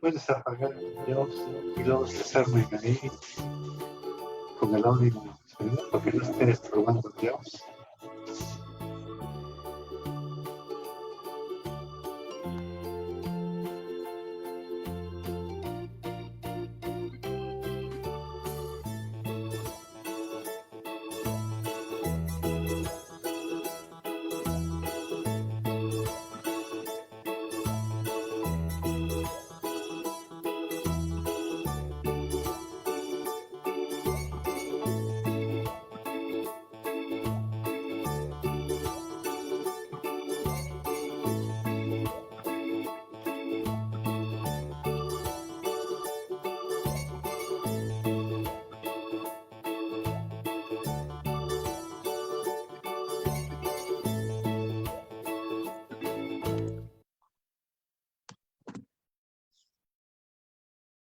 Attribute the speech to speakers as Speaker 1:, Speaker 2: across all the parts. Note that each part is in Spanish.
Speaker 1: Puedes apagar el Dios y luego cesarme ahí con el audio, ¿sí? Porque no estés probando Dios.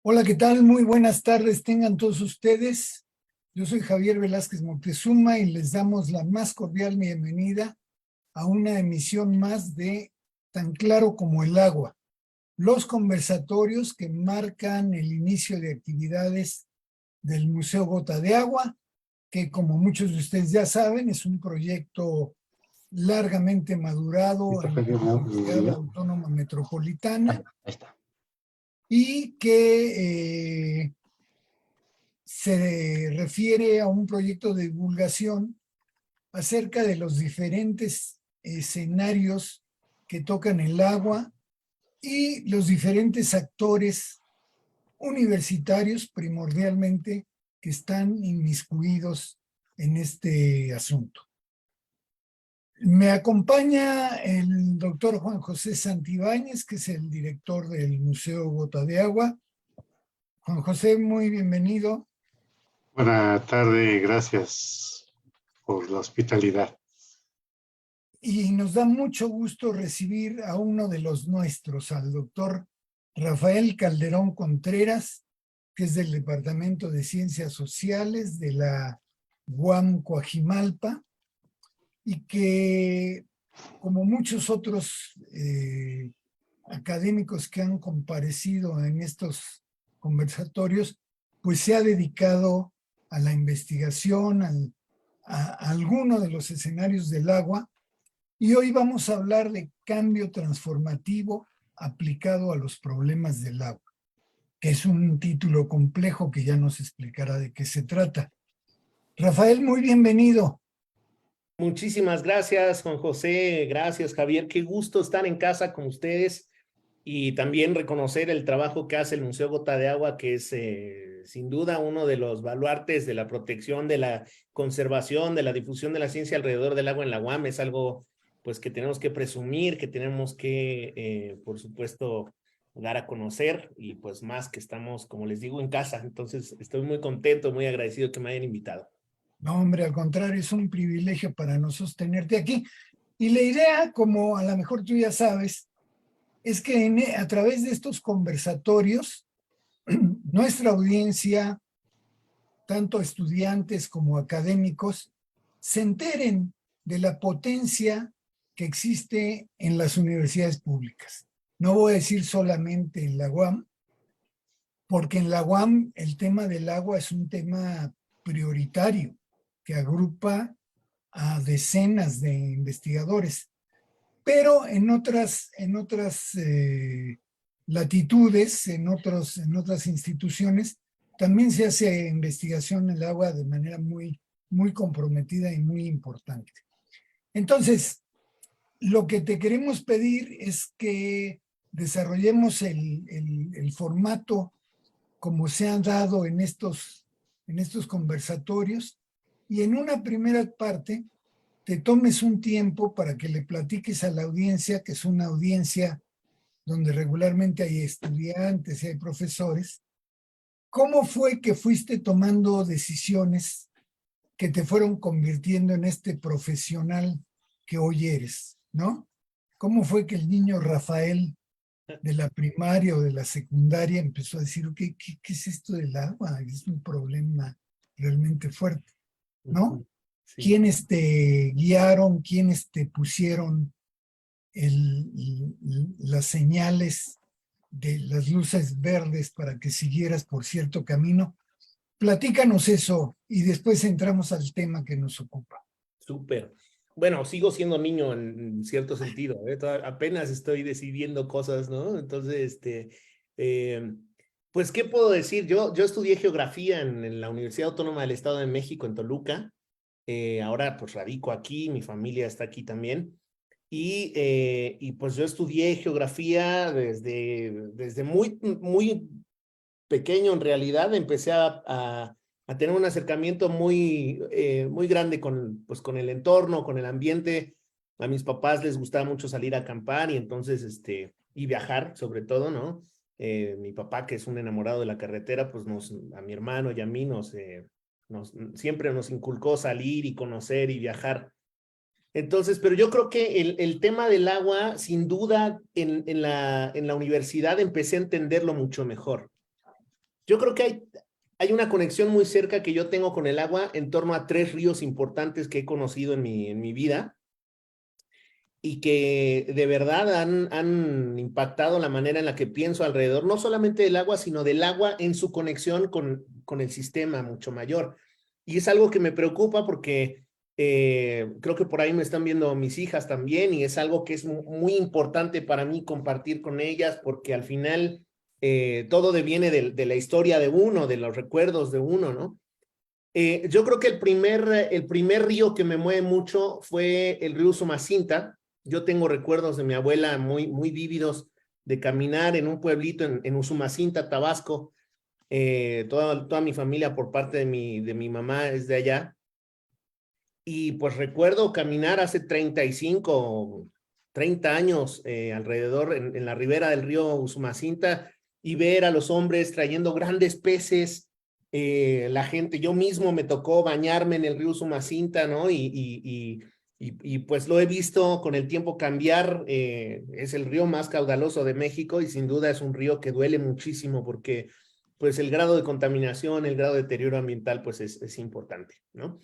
Speaker 2: Hola, ¿qué tal? Muy buenas tardes tengan todos ustedes. Yo soy Javier Velázquez Moctezuma y les damos la más cordial bienvenida a una emisión más de Tan Claro como el Agua, los conversatorios que marcan el inicio de actividades del Museo Gota de Agua, que como muchos de ustedes ya saben, es un proyecto largamente madurado en la Universidad Autónoma Metropolitana y que se refiere a un proyecto de divulgación acerca de los diferentes escenarios que tocan el agua y los diferentes actores universitarios primordialmente que están inmiscuidos en este asunto. Me acompaña el doctor Juan José Santibáñez, que es el director del Museo Gota de Agua. Juan José, muy bienvenido.
Speaker 1: Buenas tardes, gracias por la hospitalidad.
Speaker 2: Y nos da mucho gusto recibir a uno de los nuestros, al doctor Rafael Calderón Contreras, que es del Departamento de Ciencias Sociales de la UAM Coajimalpa, y que, como muchos otros académicos que han comparecido en estos conversatorios, pues se ha dedicado a la investigación, a alguno de los escenarios del agua, y hoy vamos a hablar de cambio transformativo aplicado a los problemas del agua, que es un título complejo que ya nos explicará de qué se trata. Rafael, muy bienvenido.
Speaker 3: Muchísimas gracias, Juan José. Gracias, Javier. Qué gusto estar en casa con ustedes y también reconocer el trabajo que hace el Museo Gota de Agua, que es sin duda uno de los baluartes de la protección, de la conservación, de la difusión de la ciencia alrededor del agua en la UAM. Es algo pues que tenemos que presumir, que tenemos que, por supuesto, dar a conocer y pues más que estamos, como les digo, en casa. Entonces estoy muy contento, muy agradecido que me hayan invitado.
Speaker 2: No, hombre, al contrario, es un privilegio para nosotros tenerte aquí. Y la idea, como a lo mejor tú ya sabes, es que a través de estos conversatorios, nuestra audiencia, tanto estudiantes como académicos, se enteren de la potencia que existe en las universidades públicas. No voy a decir solamente en la UAM, porque en la UAM el tema del agua es un tema prioritario que agrupa a decenas de investigadores, pero en otras latitudes, en otras instituciones, también se hace investigación en el agua de manera muy comprometida y muy importante. Entonces, lo que te queremos pedir es que desarrollemos el formato como se ha dado en estos conversatorios, y en una primera parte te tomes un tiempo para que le platiques a la audiencia, que es una audiencia donde regularmente hay estudiantes y hay profesores, cómo fue que fuiste tomando decisiones que te fueron convirtiendo en este profesional que hoy eres, ¿no? ¿Cómo fue que el niño Rafael de la primaria o de la secundaria empezó a decir, ¿qué es esto del agua? Es un problema realmente fuerte, ¿no?
Speaker 3: Sí.
Speaker 2: ¿Quiénes te guiaron? ¿Quiénes te pusieron las señales de las luces verdes para que siguieras por cierto camino. Platícanos eso y después entramos al tema que nos ocupa.
Speaker 3: Súper. Bueno, sigo siendo niño en cierto sentido, ¿eh? Apenas estoy decidiendo cosas, ¿no? Entonces, eh, pues, ¿qué puedo decir? Yo estudié geografía en la Universidad Autónoma del Estado de México, en Toluca. Ahora, pues, radico aquí, mi familia está aquí también. Y pues yo estudié geografía desde muy pequeño, en realidad. Empecé a tener un acercamiento muy grande pues, con el entorno, con el ambiente. A mis papás les gustaba mucho salir a acampar y entonces, y viajar sobre todo, ¿no? Mi papá, que es un enamorado de la carretera, pues a mi hermano y a mí siempre nos inculcó salir y conocer y viajar. Entonces, pero yo creo que el tema del agua, sin duda, en la universidad empecé a entenderlo mucho mejor. Yo creo que hay una conexión muy cerca que yo tengo con el agua en torno a 3 ríos importantes que he conocido en mi vida y que de verdad han impactado la manera en la que pienso alrededor, no solamente del agua, sino del agua en su conexión con el sistema mucho mayor. Y es algo que me preocupa porque creo que por ahí me están viendo mis hijas también y es algo que es muy importante para mí compartir con ellas porque al final todo deviene de la historia de uno, de los recuerdos de uno, ¿no? Yo creo que el primer río que me mueve mucho fue el río Usumacinta. Yo tengo recuerdos de mi abuela muy vívidos de caminar en un pueblito en Usumacinta, Tabasco. Toda mi familia por parte de mi mamá es de allá. Y pues recuerdo caminar hace 35, 30 años alrededor en la ribera del río Usumacinta y ver a los hombres trayendo grandes peces. La gente, yo mismo me tocó bañarme en el río Usumacinta, ¿no? Y pues lo he visto con el tiempo cambiar. Es el río más caudaloso de México y sin duda es un río que duele muchísimo porque pues el grado de contaminación, el grado de deterioro ambiental pues es importante, ¿no?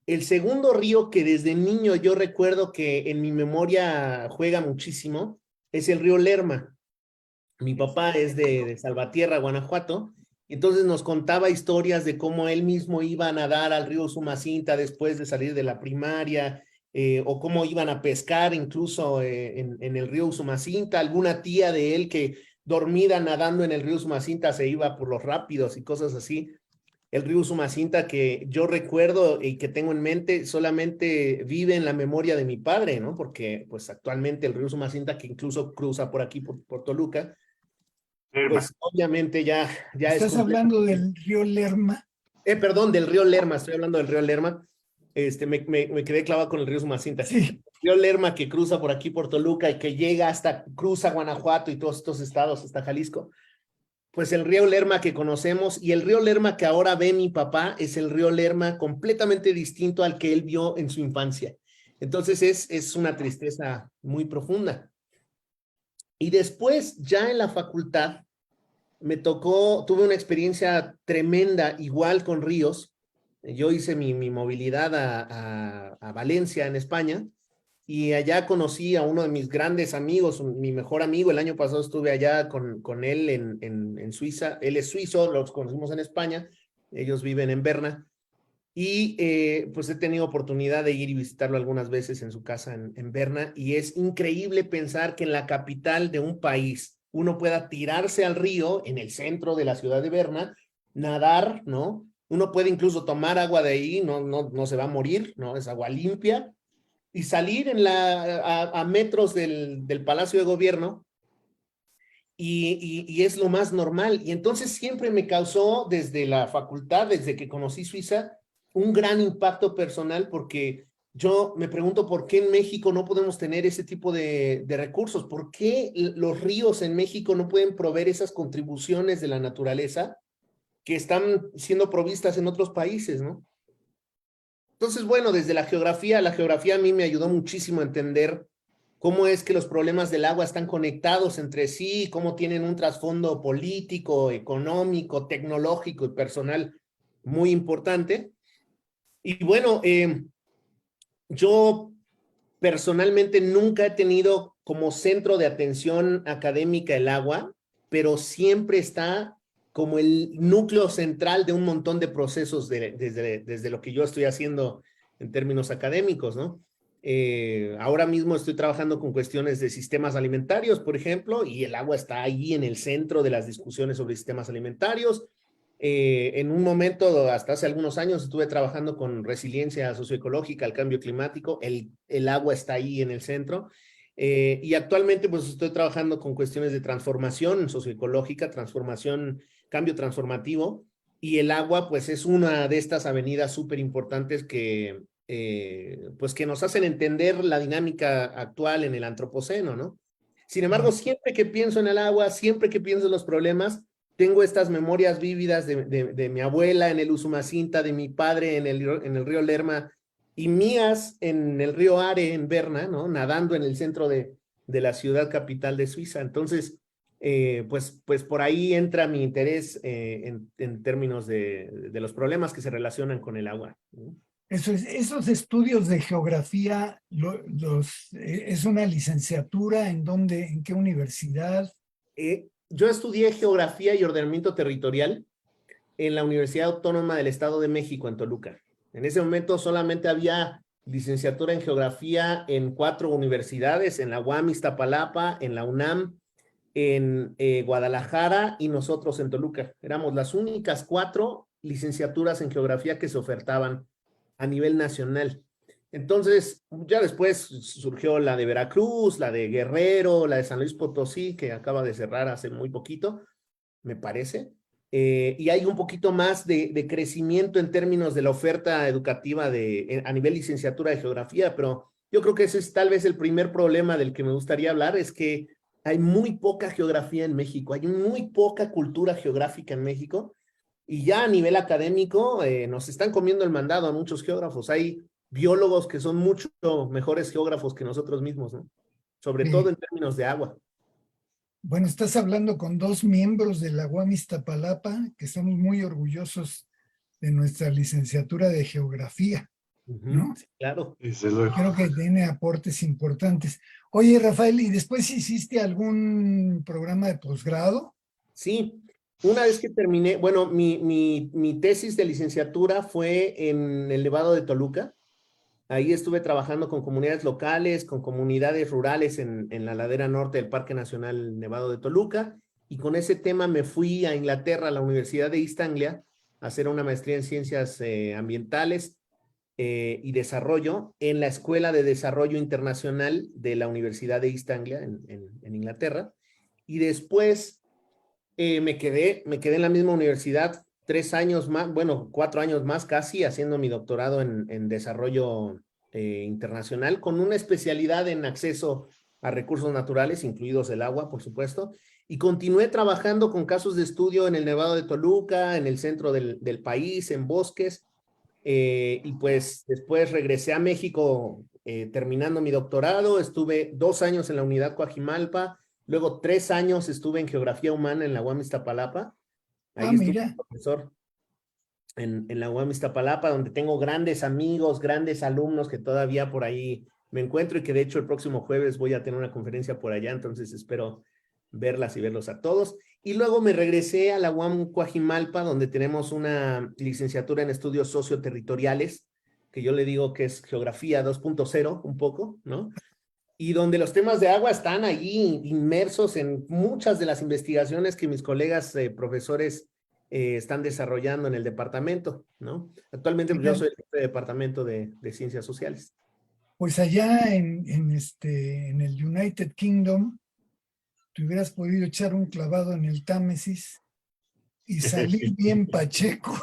Speaker 3: El segundo río que desde niño yo recuerdo que en mi memoria juega muchísimo es el río Lerma. Mi papá es de Salvatierra, Guanajuato, y entonces nos contaba historias de cómo él mismo iba a nadar al río Usumacinta después de salir de la primaria, o cómo iban a pescar incluso en el río Usumacinta. Alguna tía de él que dormida nadando en el río Usumacinta se iba por los rápidos y cosas así. El río Usumacinta que yo recuerdo y que tengo en mente solamente vive en la memoria de mi padre, ¿no? Porque pues actualmente el río Usumacinta que incluso cruza por aquí, por Toluca, pues obviamente ya es
Speaker 2: ¿Estás hablando del río Lerma?
Speaker 3: Perdón, del río Lerma, estoy hablando del río Lerma. Me quedé clavado con el río Usumacinta.
Speaker 2: Sí.
Speaker 3: El río Lerma que cruza por aquí, por Toluca, y que llega cruza Guanajuato y todos estos estados hasta Jalisco. Pues el río Lerma que conocemos y el río Lerma que ahora ve mi papá es el río Lerma completamente distinto al que él vio en su infancia. Entonces es una tristeza muy profunda. Y después, ya en la facultad, tuve una experiencia tremenda, igual con ríos. Yo hice mi movilidad a Valencia, en España, y allá conocí a uno de mis grandes amigos, mi mejor amigo. El año pasado estuve allá con él en Suiza. Él es suizo, los conocimos en España, ellos viven en Berna. Y pues he tenido oportunidad de ir y visitarlo algunas veces en su casa en Berna. Y es increíble pensar que en la capital de un país uno pueda tirarse al río en el centro de la ciudad de Berna, nadar, ¿no? Uno puede incluso tomar agua de ahí, no se va a morir, ¿no? Es agua limpia y salir a metros del Palacio de Gobierno y es lo más normal. Y entonces siempre me causó desde la facultad, desde que conocí Suiza, un gran impacto personal porque yo me pregunto por qué en México no podemos tener ese tipo de recursos, por qué los ríos en México no pueden proveer esas contribuciones de la naturaleza que están siendo provistas en otros países, ¿no? Entonces, bueno, desde la geografía a mí me ayudó muchísimo a entender cómo es que los problemas del agua están conectados entre sí, cómo tienen un trasfondo político, económico, tecnológico y personal muy importante. Y bueno, yo personalmente nunca he tenido como centro de atención académica el agua. pero siempre está como el núcleo central de un montón de procesos desde lo que yo estoy haciendo en términos académicos, ¿no? Ahora mismo estoy trabajando con cuestiones de sistemas alimentarios, por ejemplo, y el agua está ahí en el centro de las discusiones sobre sistemas alimentarios. En un momento, hasta hace algunos años, estuve trabajando con resiliencia socioecológica al cambio climático. El agua está ahí en el centro. Y actualmente, pues, estoy trabajando con cuestiones de transformación socioecológica, transformación, cambio transformativo. Y el agua, pues, es una de estas avenidas súper importantes pues, que nos hacen entender la dinámica actual en el antropoceno, ¿no? Sin embargo, siempre que pienso en el agua, siempre que pienso en los problemas, tengo estas memorias vívidas de mi abuela en el Usumacinta, de mi padre en el río Lerma, y mías en el río Are, en Berna, ¿no? Nadando en el centro de la ciudad capital de Suiza. Entonces, pues por ahí entra mi interés en términos de los problemas que se relacionan con el agua, ¿no?
Speaker 2: Esos estudios de geografía, ¿es una licenciatura? ¿En dónde? ¿En qué universidad?
Speaker 3: Yo estudié geografía y ordenamiento territorial en la Universidad Autónoma del Estado de México, en Toluca. En ese momento solamente había licenciatura en geografía en 4 universidades, en la UAM Iztapalapa, en la UNAM, en Guadalajara y nosotros en Toluca. Éramos las únicas 4 licenciaturas en geografía que se ofertaban a nivel nacional. Entonces, ya después surgió la de Veracruz, la de Guerrero, la de San Luis Potosí, que acaba de cerrar hace muy poquito, me parece. Y hay un poquito más de crecimiento en términos de la oferta educativa a nivel licenciatura de geografía, pero yo creo que ese es tal vez el primer problema del que me gustaría hablar, es que hay muy poca geografía en México, hay muy poca cultura geográfica en México, y ya a nivel académico nos están comiendo el mandado a muchos geógrafos. Hay biólogos que son mucho mejores geógrafos que nosotros mismos, ¿no? Sobre todo en términos de agua.
Speaker 2: Bueno, estás hablando con 2 miembros de la UAM Iztapalapa, que estamos muy orgullosos de nuestra licenciatura de geografía, ¿no?
Speaker 3: Sí, claro.
Speaker 2: Creo que tiene aportes importantes. Oye, Rafael, ¿y después hiciste algún programa de posgrado?
Speaker 3: Sí, una vez que terminé, bueno, mi tesis de licenciatura fue en el Nevado de Toluca. Ahí estuve trabajando con comunidades locales, con comunidades rurales en la ladera norte del Parque Nacional Nevado de Toluca, y con ese tema me fui a Inglaterra, a la Universidad de East Anglia, a hacer una maestría en ciencias ambientales y desarrollo en la Escuela de Desarrollo Internacional de la Universidad de East Anglia en Inglaterra. Y después me quedé en la misma universidad 3 años más, bueno, 4 años más casi, haciendo mi doctorado en desarrollo internacional, con una especialidad en acceso a recursos naturales, incluidos el agua, por supuesto, y continué trabajando con casos de estudio en el Nevado de Toluca, en el centro del país, en bosques, y pues después regresé a México terminando mi doctorado. Estuve 2 años en la unidad Coajimalpa, luego 3 años estuve en geografía humana en la UAM Iztapalapa. Ahí estuve
Speaker 2: Mira.
Speaker 3: profesor en la UAM Iztapalapa, donde tengo grandes amigos, grandes alumnos que todavía por ahí me encuentro, y que de hecho el próximo jueves voy a tener una conferencia por allá, entonces espero verlas y verlos a todos. Y luego me regresé a la UAM Coajimalpa, donde tenemos una licenciatura en estudios socioterritoriales, que yo le digo que es geografía 2.0 un poco, ¿no? Y donde los temas de agua están allí inmersos en muchas de las investigaciones que mis colegas profesores están desarrollando en el departamento, ¿no? Actualmente pues, yo soy el jefe de departamento de ciencias sociales.
Speaker 2: Pues allá en el United Kingdom, te hubieras podido echar un clavado en el Támesis y salir bien pacheco.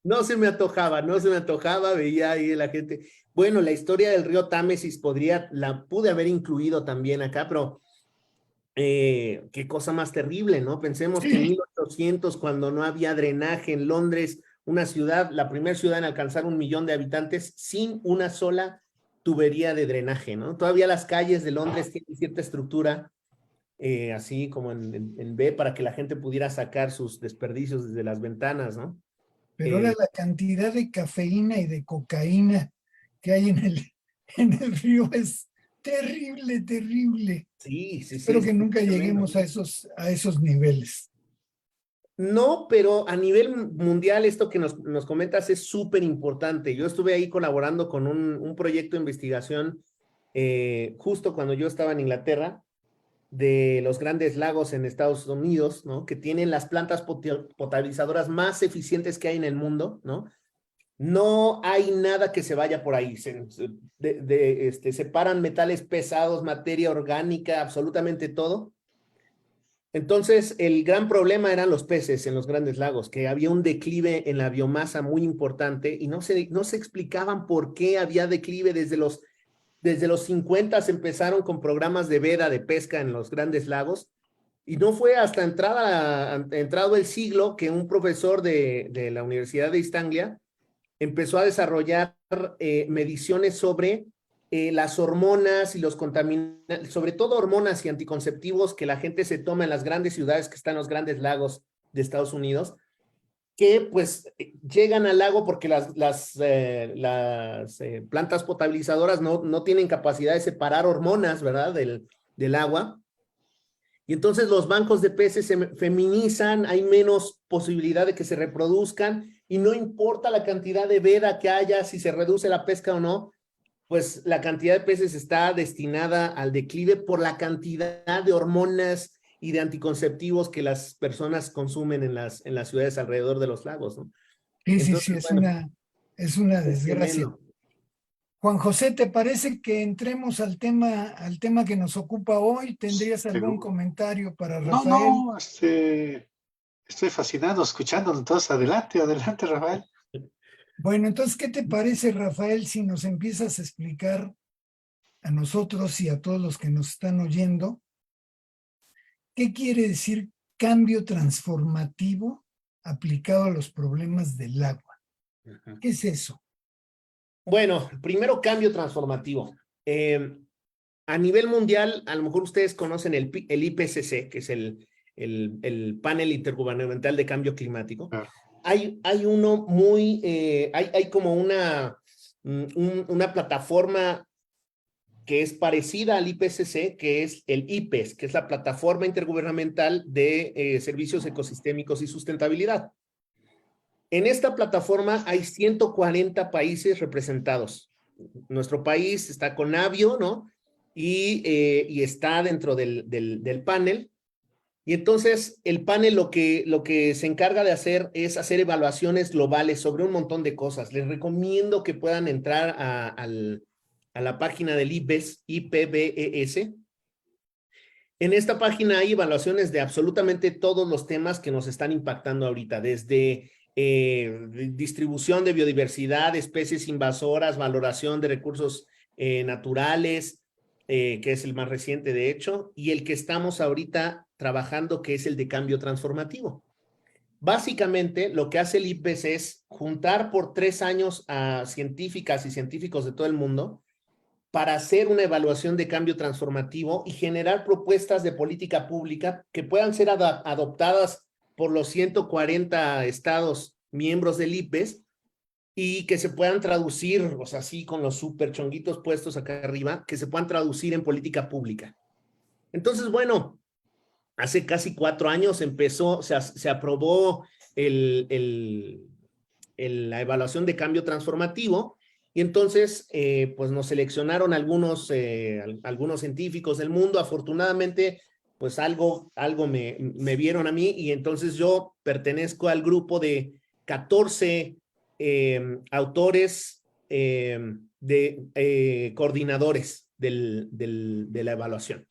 Speaker 3: No se me antojaba, veía ahí la gente. Bueno, la historia del río Támesis la pude haber incluido también acá, pero qué cosa más terrible, ¿no? Pensemos que en 1800, cuando no había drenaje en Londres, una ciudad, la primera ciudad en alcanzar 1 millón de habitantes, sin una sola tubería de drenaje, ¿no? Todavía las calles de Londres tienen cierta estructura, así como en B, para que la gente pudiera sacar sus desperdicios desde las ventanas, ¿no?
Speaker 2: Pero ahora la cantidad de cafeína y de cocaína que hay en el río es terrible, terrible.
Speaker 3: Sí, sí, sí.
Speaker 2: Espero que nunca
Speaker 3: tremendo.
Speaker 2: lleguemos a esos niveles.
Speaker 3: No, pero a nivel mundial esto que nos comentas es súper importante. Yo estuve ahí colaborando con un proyecto de investigación justo cuando yo estaba en Inglaterra, de los Grandes Lagos en Estados Unidos, ¿no? Que tienen las plantas potabilizadoras más eficientes que hay en el mundo, ¿no? No hay nada que se vaya por ahí. Separan metales pesados, materia orgánica, absolutamente todo. Entonces, el gran problema eran los peces en los Grandes Lagos, que había un declive en la biomasa muy importante y no se explicaban por qué había declive desde los 50 empezaron con programas de veda de pesca en los Grandes Lagos y no fue hasta entrado el siglo que un profesor de la Universidad de East Anglia empezó a desarrollar mediciones sobre las hormonas y los contaminantes, sobre todo hormonas y anticonceptivos que la gente se toma en las grandes ciudades que están en los Grandes Lagos de Estados Unidos, que pues llegan al lago porque las plantas potabilizadoras no tienen capacidad de separar hormonas, ¿verdad? Del agua. Y entonces los bancos de peces se feminizan, hay menos posibilidad de que se reproduzcan y no importa la cantidad de veda que haya, si se reduce la pesca o no, pues la cantidad de peces está destinada al declive por la cantidad de hormonas y de anticonceptivos que las personas consumen en las ciudades alrededor de los lagos, ¿no?
Speaker 2: Sí, sí,
Speaker 3: Entonces,
Speaker 2: sí,
Speaker 3: bueno,
Speaker 2: es una
Speaker 3: es
Speaker 2: desgracia.
Speaker 3: tremendo.
Speaker 2: Juan José, ¿te parece que entremos al tema que nos ocupa hoy? ¿Tendrías algún
Speaker 1: Seguro.
Speaker 2: comentario para
Speaker 1: No,
Speaker 2: Rafael?
Speaker 1: no, estoy fascinado escuchándolo. Entonces, adelante, adelante, Rafael.
Speaker 2: Bueno, entonces, ¿qué te parece, Rafael, si nos empiezas a explicar a nosotros y a todos los que nos están oyendo qué quiere decir cambio transformativo aplicado a los problemas del agua? ¿Qué es eso?
Speaker 3: Bueno, primero cambio transformativo. A nivel mundial, a lo mejor ustedes conocen el IPCC, que es el Panel Intergubernamental de Cambio Climático.
Speaker 1: Claro.
Speaker 3: Hay uno muy, hay como una plataforma que es parecida al IPCC, que es el IPES, que es la Plataforma Intergubernamental de Servicios Ecosistémicos y Sustentabilidad. En esta plataforma hay 140 países representados. Nuestro país está con Navio, ¿no? Y está dentro del panel. Y entonces el panel lo que se encarga de hacer es hacer evaluaciones globales sobre un montón de cosas. Les recomiendo que puedan entrar a la página del IPBES, IPBES. En esta página hay evaluaciones de absolutamente todos los temas que nos están impactando ahorita, desde distribución de biodiversidad, especies invasoras, valoración de recursos naturales, que es el más reciente de hecho, y el que estamos ahorita trabajando, que es el de cambio transformativo. Básicamente, lo que hace el IPBES es juntar por 3 años a científicas y científicos de todo el mundo para hacer una evaluación de cambio transformativo y generar propuestas de política pública que puedan ser adoptadas por los 140 estados miembros del IPBES y que se puedan traducir, o sea, así con los super chonguitos puestos acá arriba, que se puedan traducir en política pública. Entonces, bueno, hace casi 4 años se aprobó la evaluación de cambio transformativo y entonces pues nos seleccionaron algunos científicos del mundo. Afortunadamente pues algo me vieron a mí y entonces yo pertenezco al grupo de 14 autores coordinadores de la evaluación.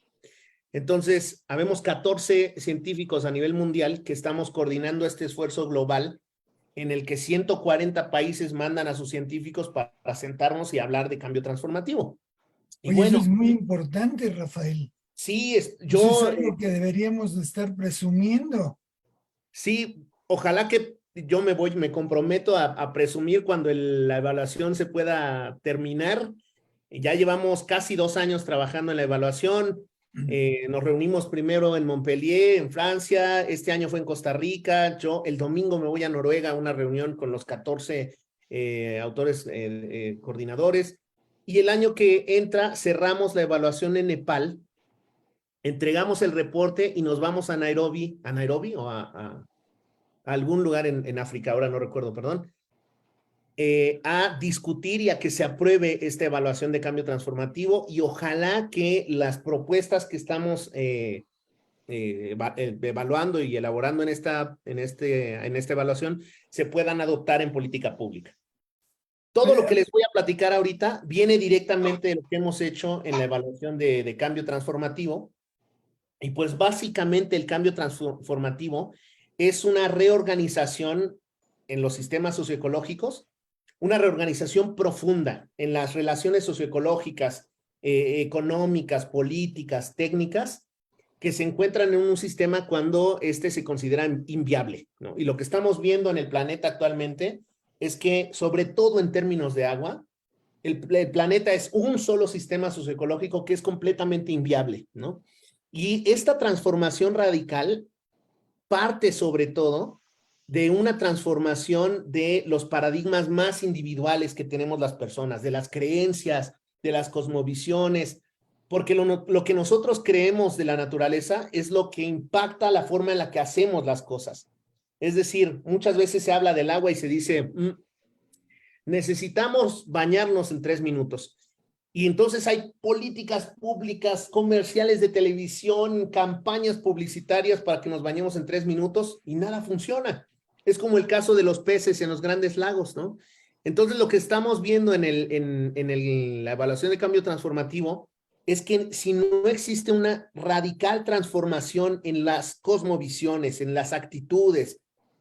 Speaker 3: Entonces, habemos 14 científicos a nivel mundial que estamos coordinando este esfuerzo global en el que 140 países mandan a sus científicos para sentarnos y hablar de cambio transformativo. Y
Speaker 2: Oye,
Speaker 3: bueno,
Speaker 2: eso es muy importante, Rafael.
Speaker 3: sí,
Speaker 2: Eso es algo que deberíamos de estar presumiendo.
Speaker 3: sí, ojalá que yo me comprometo a presumir cuando la evaluación se pueda terminar. Ya llevamos casi 2 años trabajando en la evaluación. Nos reunimos primero en Montpellier, en Francia. Este año fue en Costa Rica. Yo el domingo me voy a Noruega a una reunión con los 14 autores coordinadores. y el año que entra cerramos la evaluación en Nepal, entregamos el reporte y nos vamos a Nairobi o a algún lugar en África, ahora no recuerdo, perdón, a discutir y a que se apruebe esta evaluación de cambio transformativo, y ojalá que las propuestas que estamos evaluando y elaborando en esta evaluación se puedan adoptar en política pública. Todo lo que les voy a platicar ahorita viene directamente de lo que hemos hecho en la evaluación de cambio transformativo, y pues básicamente el cambio transformativo es una reorganización en los sistemas socioecológicos, una reorganización profunda en las relaciones socioecológicas, económicas, políticas, técnicas, que se encuentran en un sistema cuando este se considera inviable, ¿no? Y lo que estamos viendo en el planeta actualmente es que, sobre todo en términos de agua, el planeta es un solo sistema socioecológico que es completamente inviable, ¿no? Y esta transformación radical parte sobre todo de una transformación de los paradigmas más individuales que tenemos las personas, de las creencias, de las cosmovisiones, porque lo que nosotros creemos de la naturaleza es lo que impacta la forma en la que hacemos las cosas. Es decir, muchas veces se habla del agua y se dice, necesitamos bañarnos en 3 minutos. Y entonces hay políticas públicas, comerciales de televisión, campañas publicitarias para que nos bañemos en 3 minutos y nada funciona. Es como el caso de los peces en los grandes lagos, ¿no? Entonces lo que estamos viendo en la evaluación de cambio transformativo es que si no existe una radical transformación en las cosmovisiones, en las actitudes,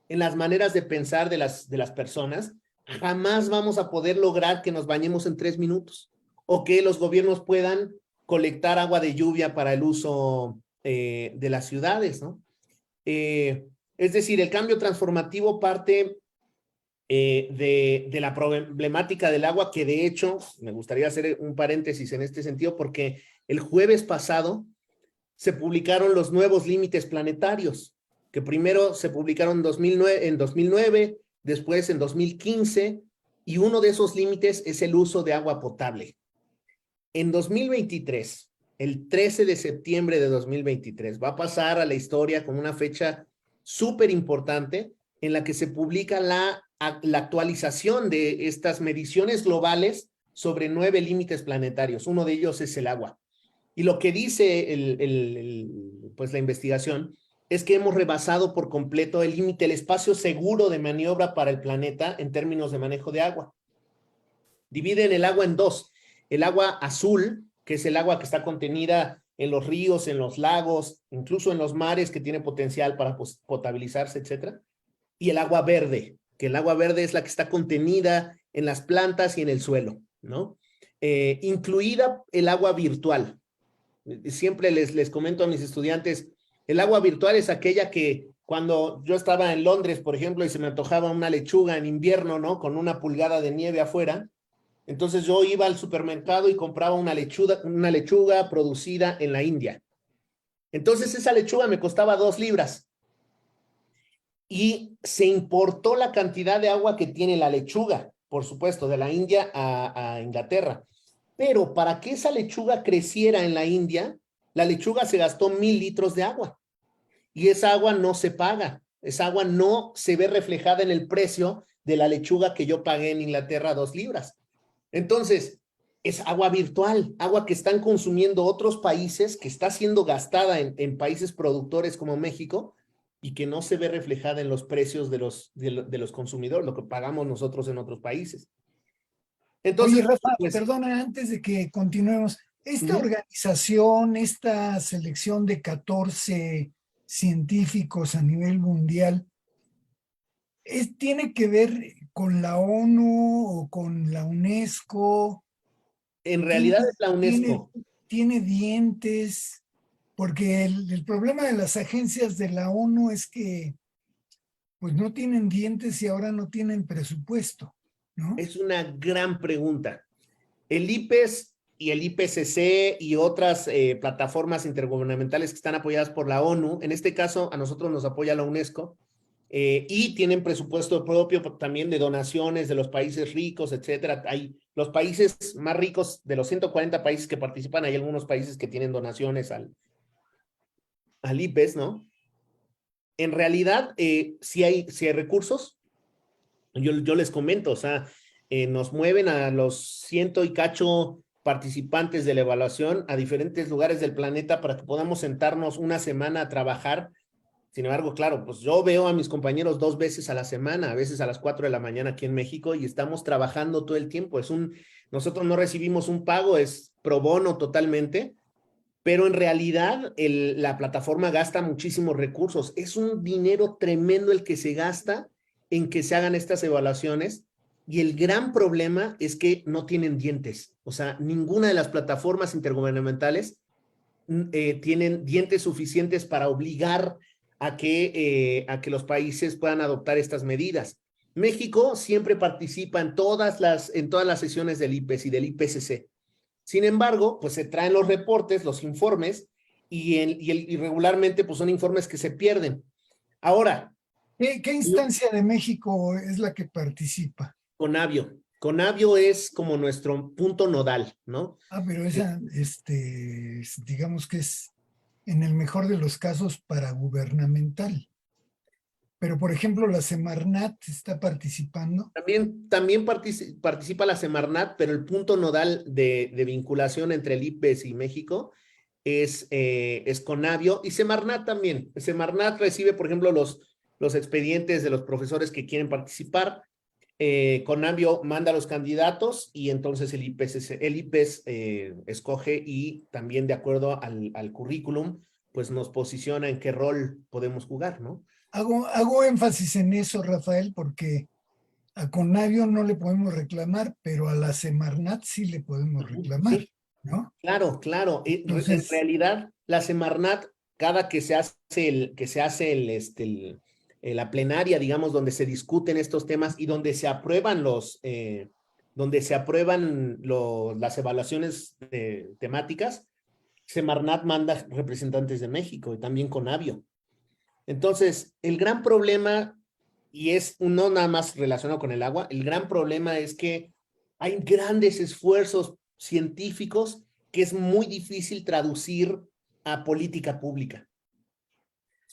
Speaker 3: en las maneras de pensar de las personas, jamás vamos a poder lograr que nos bañemos en 3 minutos. O que los gobiernos puedan colectar agua de lluvia para el uso de las ciudades, ¿no? Es decir, el cambio transformativo parte de la problemática del agua, que de hecho, me gustaría hacer un paréntesis en este sentido, porque el jueves pasado se publicaron los nuevos límites planetarios, que primero se publicaron en 2009, después en 2015, y uno de esos límites es el uso de agua potable. En 2023, el 13 de septiembre de 2023, va a pasar a la historia con una fecha súper importante en la que se publica la actualización de estas mediciones globales sobre 9 límites planetarios. Uno de ellos es el agua. Y lo que dice pues la investigación es que hemos rebasado por completo el límite, el espacio seguro de maniobra para el planeta en términos de manejo de agua. Dividen el agua en dos. El agua azul, que es el agua que está contenida en los ríos, en los lagos, incluso en los mares, que tiene potencial para potabilizarse, etcétera. Y el agua verde, que el agua verde es la que está contenida en las plantas y en el suelo, ¿no? Incluida el agua virtual. Siempre les comento a mis estudiantes, el agua virtual es aquella que cuando yo estaba en Londres, por ejemplo, y se me antojaba una lechuga en invierno, ¿no? Con una pulgada de nieve afuera, entonces yo iba al supermercado y compraba una lechuga producida en la India. Entonces esa lechuga me costaba 2 libras. Y se importó la cantidad de agua que tiene la lechuga, por supuesto, de la India a Inglaterra. Pero para que esa lechuga creciera en la India, la lechuga se gastó 1000 litros de agua. Y esa agua no se paga. Esa agua no se ve reflejada en el precio de la lechuga que yo pagué en Inglaterra 2 libras. Entonces, es agua virtual, agua que están consumiendo otros países, que está siendo gastada en países productores como México y que no se ve reflejada en los precios de los consumidores, lo que pagamos nosotros en otros países. Entonces,
Speaker 2: oye, Rafa,
Speaker 3: pues,
Speaker 2: perdona, antes de que continuemos, esta organización, esta selección de 14 científicos a nivel mundial, ¿tiene que ver con la ONU o con la UNESCO?
Speaker 3: en realidad es la UNESCO.
Speaker 2: Tiene dientes, porque el problema de las agencias de la ONU es que pues no tienen dientes y ahora no tienen presupuesto, ¿no?
Speaker 3: Es una gran pregunta. El IPES y el IPCC y otras plataformas intergubernamentales que están apoyadas por la ONU, en este caso a nosotros nos apoya la UNESCO, y tienen presupuesto propio también de donaciones de los países ricos, etcétera. Hay los países más ricos, de los 140 países que participan, hay algunos países que tienen donaciones al IPES, ¿no? En realidad, si hay recursos, yo les comento, o sea, nos mueven a los 100 y cacho participantes de la evaluación a diferentes lugares del planeta para que podamos sentarnos una semana a trabajar. Sin embargo, claro, pues yo veo a mis compañeros 2 veces a la semana, a veces a las 4 de la mañana aquí en México, y estamos trabajando todo el tiempo. Nosotros no recibimos un pago, es pro bono totalmente, pero en realidad la plataforma gasta muchísimos recursos. Es un dinero tremendo el que se gasta en que se hagan estas evaluaciones, y el gran problema es que no tienen dientes. O sea, ninguna de las plataformas intergubernamentales tienen dientes suficientes para obligar a que los países puedan adoptar estas medidas. México siempre participa en todas las sesiones del IPES y del IPCC. Sin embargo, pues se traen los reportes, los informes, y regularmente pues son informes que se pierden. Ahora,
Speaker 2: ¿Qué instancia de México es la que participa?
Speaker 3: Conavio. Conavio es como nuestro punto nodal, ¿no?
Speaker 2: Pero esa, digamos que es en el mejor de los casos paragubernamental. Pero, por ejemplo, la Semarnat está participando.
Speaker 3: También participa la Semarnat, pero el punto nodal de vinculación entre el IPES y México es Conavio, y Semarnat también. Semarnat recibe, por ejemplo, los expedientes de los profesores que quieren participar. Conavio manda a los candidatos, y entonces el IPES escoge, y también de acuerdo al currículum, pues nos posiciona en qué rol podemos jugar, ¿no?
Speaker 2: Hago énfasis en eso, Rafael, porque a Conavio no le podemos reclamar, pero a la Semarnat sí le podemos reclamar,
Speaker 3: Sí,
Speaker 2: ¿no?
Speaker 3: claro, claro.
Speaker 2: Entonces,
Speaker 3: En realidad, la Semarnat, cada que se hace la plenaria, digamos, donde se discuten estos temas y donde se aprueban las evaluaciones temáticas, Semarnat manda representantes de México, y también Conavio. Entonces, el gran problema, y es no nada más relacionado con el agua, el gran problema es que hay grandes esfuerzos científicos que es muy difícil traducir a política pública.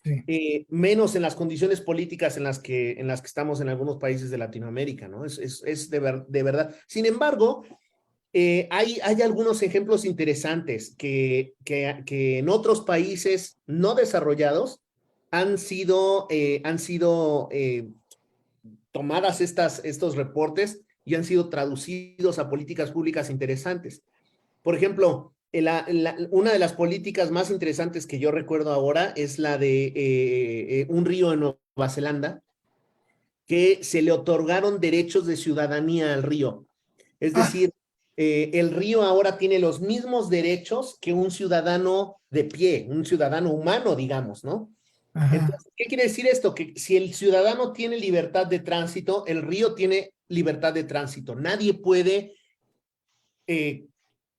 Speaker 2: sí.
Speaker 3: Menos en las condiciones políticas en las que estamos en algunos países de Latinoamérica, ¿no? Es de verdad. Sin embargo, hay algunos ejemplos interesantes que en otros países no desarrollados han sido tomadas estos reportes y han sido traducidos a políticas públicas interesantes. Por ejemplo, una de las políticas más interesantes que yo recuerdo ahora es la de un río en Nueva Zelanda, que se le otorgaron derechos de ciudadanía al río. Es decir, el río ahora tiene los mismos derechos que un ciudadano de pie, un ciudadano humano, digamos, ¿no?
Speaker 2: Ajá.
Speaker 3: Entonces, ¿qué quiere decir esto? Que si el ciudadano tiene libertad de tránsito, el río tiene libertad de tránsito. Nadie puede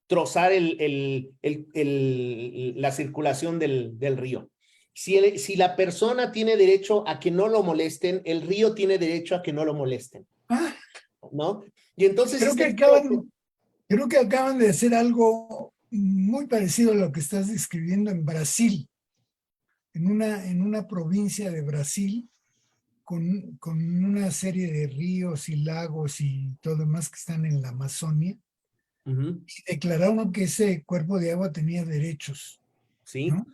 Speaker 3: trozar la circulación del río. Si la persona tiene derecho a que no lo molesten, el río tiene derecho a que no lo molesten, ¿no? Y entonces
Speaker 2: creo que acaban de hacer algo muy parecido a lo que estás describiendo en Brasil, en una provincia de Brasil, con una serie de ríos y lagos y todo demás que están en la Amazonia, y declararon que ese cuerpo de agua tenía derechos,
Speaker 3: sí,
Speaker 2: ¿no?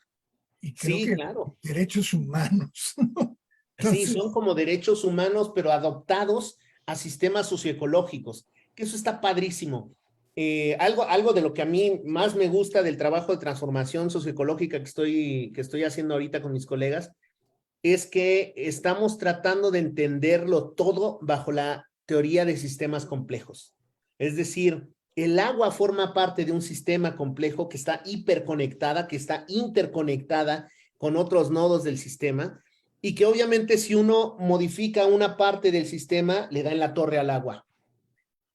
Speaker 2: Y creo
Speaker 3: sí,
Speaker 2: que
Speaker 3: claro.
Speaker 2: derechos humanos, ¿no?
Speaker 3: Sí,
Speaker 2: Entonces,
Speaker 3: son como derechos humanos, pero adoptados a sistemas socioecológicos, que eso está padrísimo. Algo de lo que a mí más me gusta del trabajo de transformación socioecológica que estoy haciendo ahorita con mis colegas, es que estamos tratando de entenderlo todo bajo la teoría de sistemas complejos. Es decir, el agua forma parte de un sistema complejo que está hiperconectada, que está interconectada con otros nodos del sistema, y que obviamente si uno modifica una parte del sistema, le da en la torre al agua.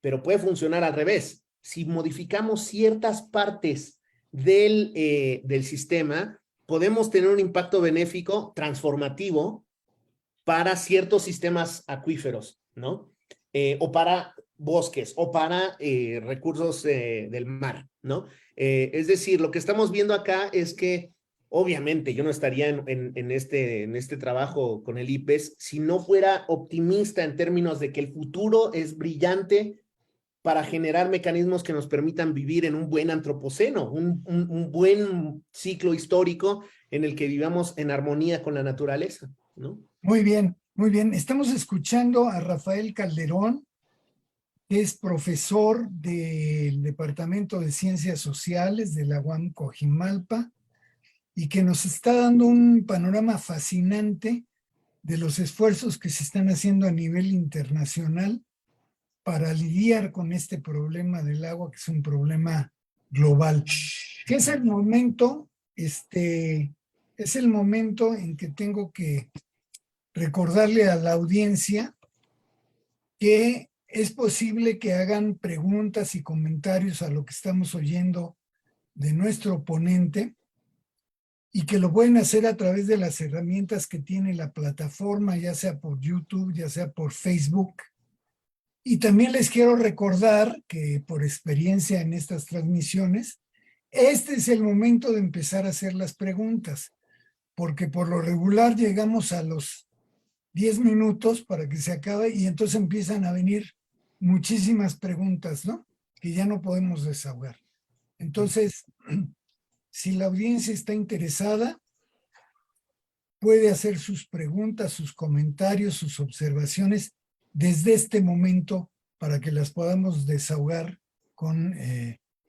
Speaker 3: Pero puede funcionar al revés. Si modificamos ciertas partes del sistema, podemos tener un impacto benéfico transformativo para ciertos sistemas acuíferos, ¿no? O para bosques, o para recursos del mar, ¿no? Es decir, lo que estamos viendo acá es que, obviamente, yo no estaría en este trabajo con el IPES si no fuera optimista en términos de que el futuro es brillante para generar mecanismos que nos permitan vivir en un buen antropoceno, un buen ciclo histórico en el que vivamos en armonía con la naturaleza, ¿no?
Speaker 2: Muy bien, muy bien. Estamos escuchando a Rafael Calderón, que es profesor del Departamento de Ciencias Sociales de la UAM Coajimalpa y que nos está dando un panorama fascinante de los esfuerzos que se están haciendo a nivel internacional para lidiar con este problema del agua, que es un problema global. Que es el momento, es el momento en que tengo que recordarle a la audiencia que es posible que hagan preguntas y comentarios a lo que estamos oyendo de nuestro ponente y que lo pueden hacer a través de las herramientas que tiene la plataforma, ya sea por YouTube, ya sea por Facebook. Y también les quiero recordar que por experiencia en estas transmisiones, este es el momento de empezar a hacer las preguntas, porque por lo regular llegamos a los 10 minutos para que se acabe y entonces empiezan a venir muchísimas preguntas, ¿no? Que ya no podemos desahogar. Entonces, si la audiencia está interesada, puede hacer sus preguntas, sus comentarios, sus observaciones desde este momento para que las podamos desahogar con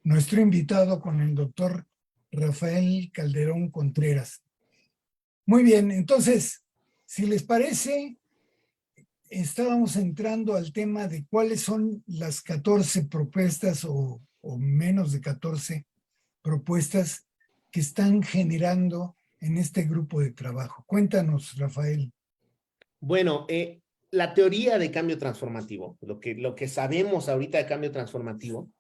Speaker 2: nuestro invitado, con el doctor Rafael Calderón Contreras. Muy bien, entonces, si les parece, estábamos entrando al tema de cuáles son las 14 propuestas o menos de 14 propuestas que están generando en este grupo de trabajo. Cuéntanos, Rafael.
Speaker 3: Bueno, la teoría de cambio transformativo, lo que sabemos ahorita de cambio transformativo,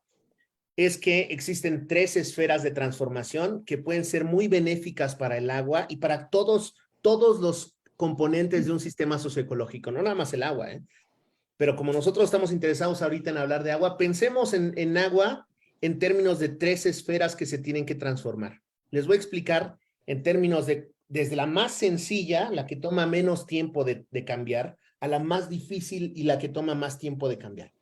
Speaker 3: es que existen 3 esferas de transformación que pueden ser muy benéficas para el agua y para todos los componentes de un sistema socioecológico, no nada más el agua, pero como nosotros estamos interesados ahorita en hablar de agua, pensemos en agua en términos de 3 esferas que se tienen que transformar. Les voy a explicar en términos de desde la más sencilla, la que toma menos tiempo de cambiar, a la más difícil y la que toma más tiempo de cambiar.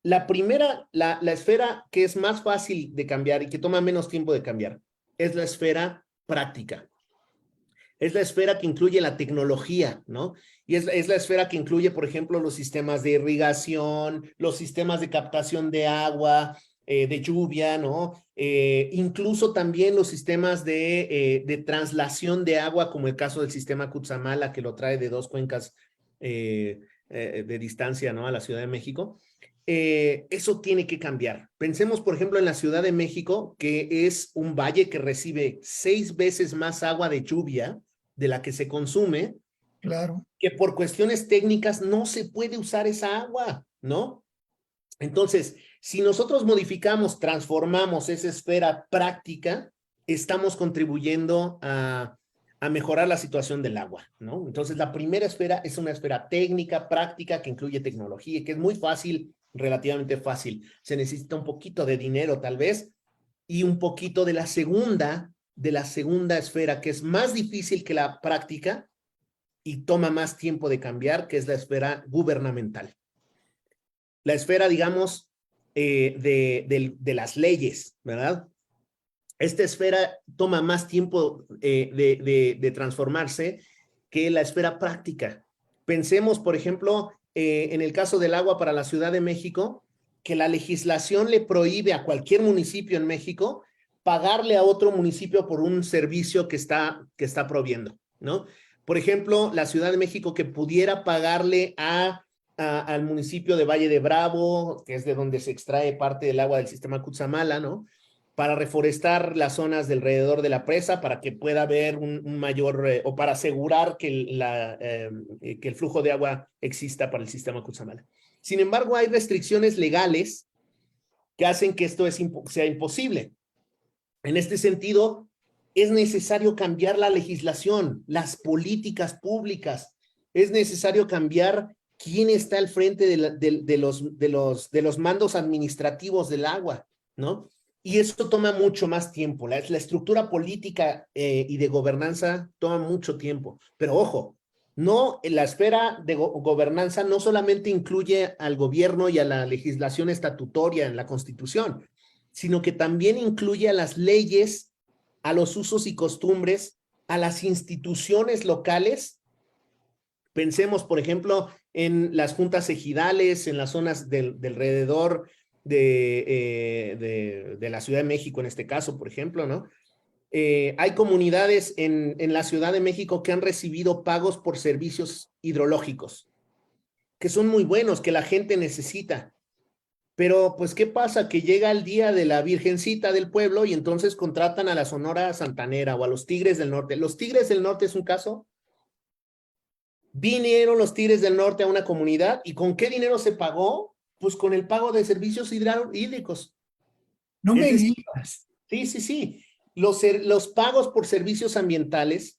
Speaker 3: La primera, la esfera que es más fácil de cambiar y que toma menos tiempo de cambiar, es la esfera práctica. Es la esfera que incluye la tecnología, ¿no? Y es la esfera que incluye, por ejemplo, los sistemas de irrigación, los sistemas de captación de agua, de lluvia, ¿no? Incluso también los sistemas de traslación de agua, como el caso del sistema Cutzamala, que lo trae de 2 cuencas de distancia, ¿no? A la Ciudad de México. Eso tiene que cambiar. Pensemos, por ejemplo, en la Ciudad de México, que es un valle que recibe 6 veces más agua de lluvia de la que se consume,
Speaker 2: claro,
Speaker 3: que por cuestiones técnicas no se puede usar esa agua, ¿no? Entonces, si nosotros modificamos, transformamos esa esfera práctica, estamos contribuyendo a mejorar la situación del agua, ¿no? Entonces, la primera esfera es una esfera técnica, práctica, que incluye tecnología y que es muy fácil, relativamente fácil. Se necesita un poquito de dinero, tal vez, y un poquito de la segunda esfera, que es más difícil que la práctica y toma más tiempo de cambiar, que es la esfera gubernamental. La esfera, digamos, de las leyes, ¿verdad? Esta esfera toma más tiempo de transformarse que la esfera práctica. Pensemos, por ejemplo, en el caso del agua para la Ciudad de México, que la legislación le prohíbe a cualquier municipio en México pagarle a otro municipio por un servicio que está proviendo, ¿no? Por ejemplo, la Ciudad de México que pudiera pagarle al municipio de Valle de Bravo, que es de donde se extrae parte del agua del sistema Cutzamala, ¿no? Para reforestar las zonas de alrededor de la presa, para que pueda haber un mayor, o para asegurar que el flujo de agua exista para el sistema Cutzamala. Sin embargo, hay restricciones legales que hacen que esto sea imposible. En este sentido, es necesario cambiar la legislación, las políticas públicas, es necesario cambiar quién está al frente de los mandos administrativos del agua, ¿no? Y eso toma mucho más tiempo. La estructura política y de gobernanza toma mucho tiempo. Pero ojo, no, la esfera de gobernanza no solamente incluye al gobierno y a la legislación estatutaria en la Constitución, sino que también incluye a las leyes, a los usos y costumbres, a las instituciones locales. Pensemos, por ejemplo, en las juntas ejidales, en las zonas de alrededor de la Ciudad de México, en este caso, por ejemplo, ¿no? Hay comunidades en la Ciudad de México que han recibido pagos por servicios hidrológicos, que son muy buenos, que la gente necesita. Pero, pues, ¿qué pasa? Que llega el día de la Virgencita del pueblo y entonces contratan a la Sonora Santanera o a los Tigres del Norte. Los Tigres del Norte es un caso. Vinieron los Tigres del Norte a una comunidad y ¿con qué dinero se pagó? Pues con el pago de servicios hídricos.
Speaker 2: No
Speaker 3: Es
Speaker 2: me
Speaker 3: decir,
Speaker 2: digas.
Speaker 3: sí. Los pagos por servicios ambientales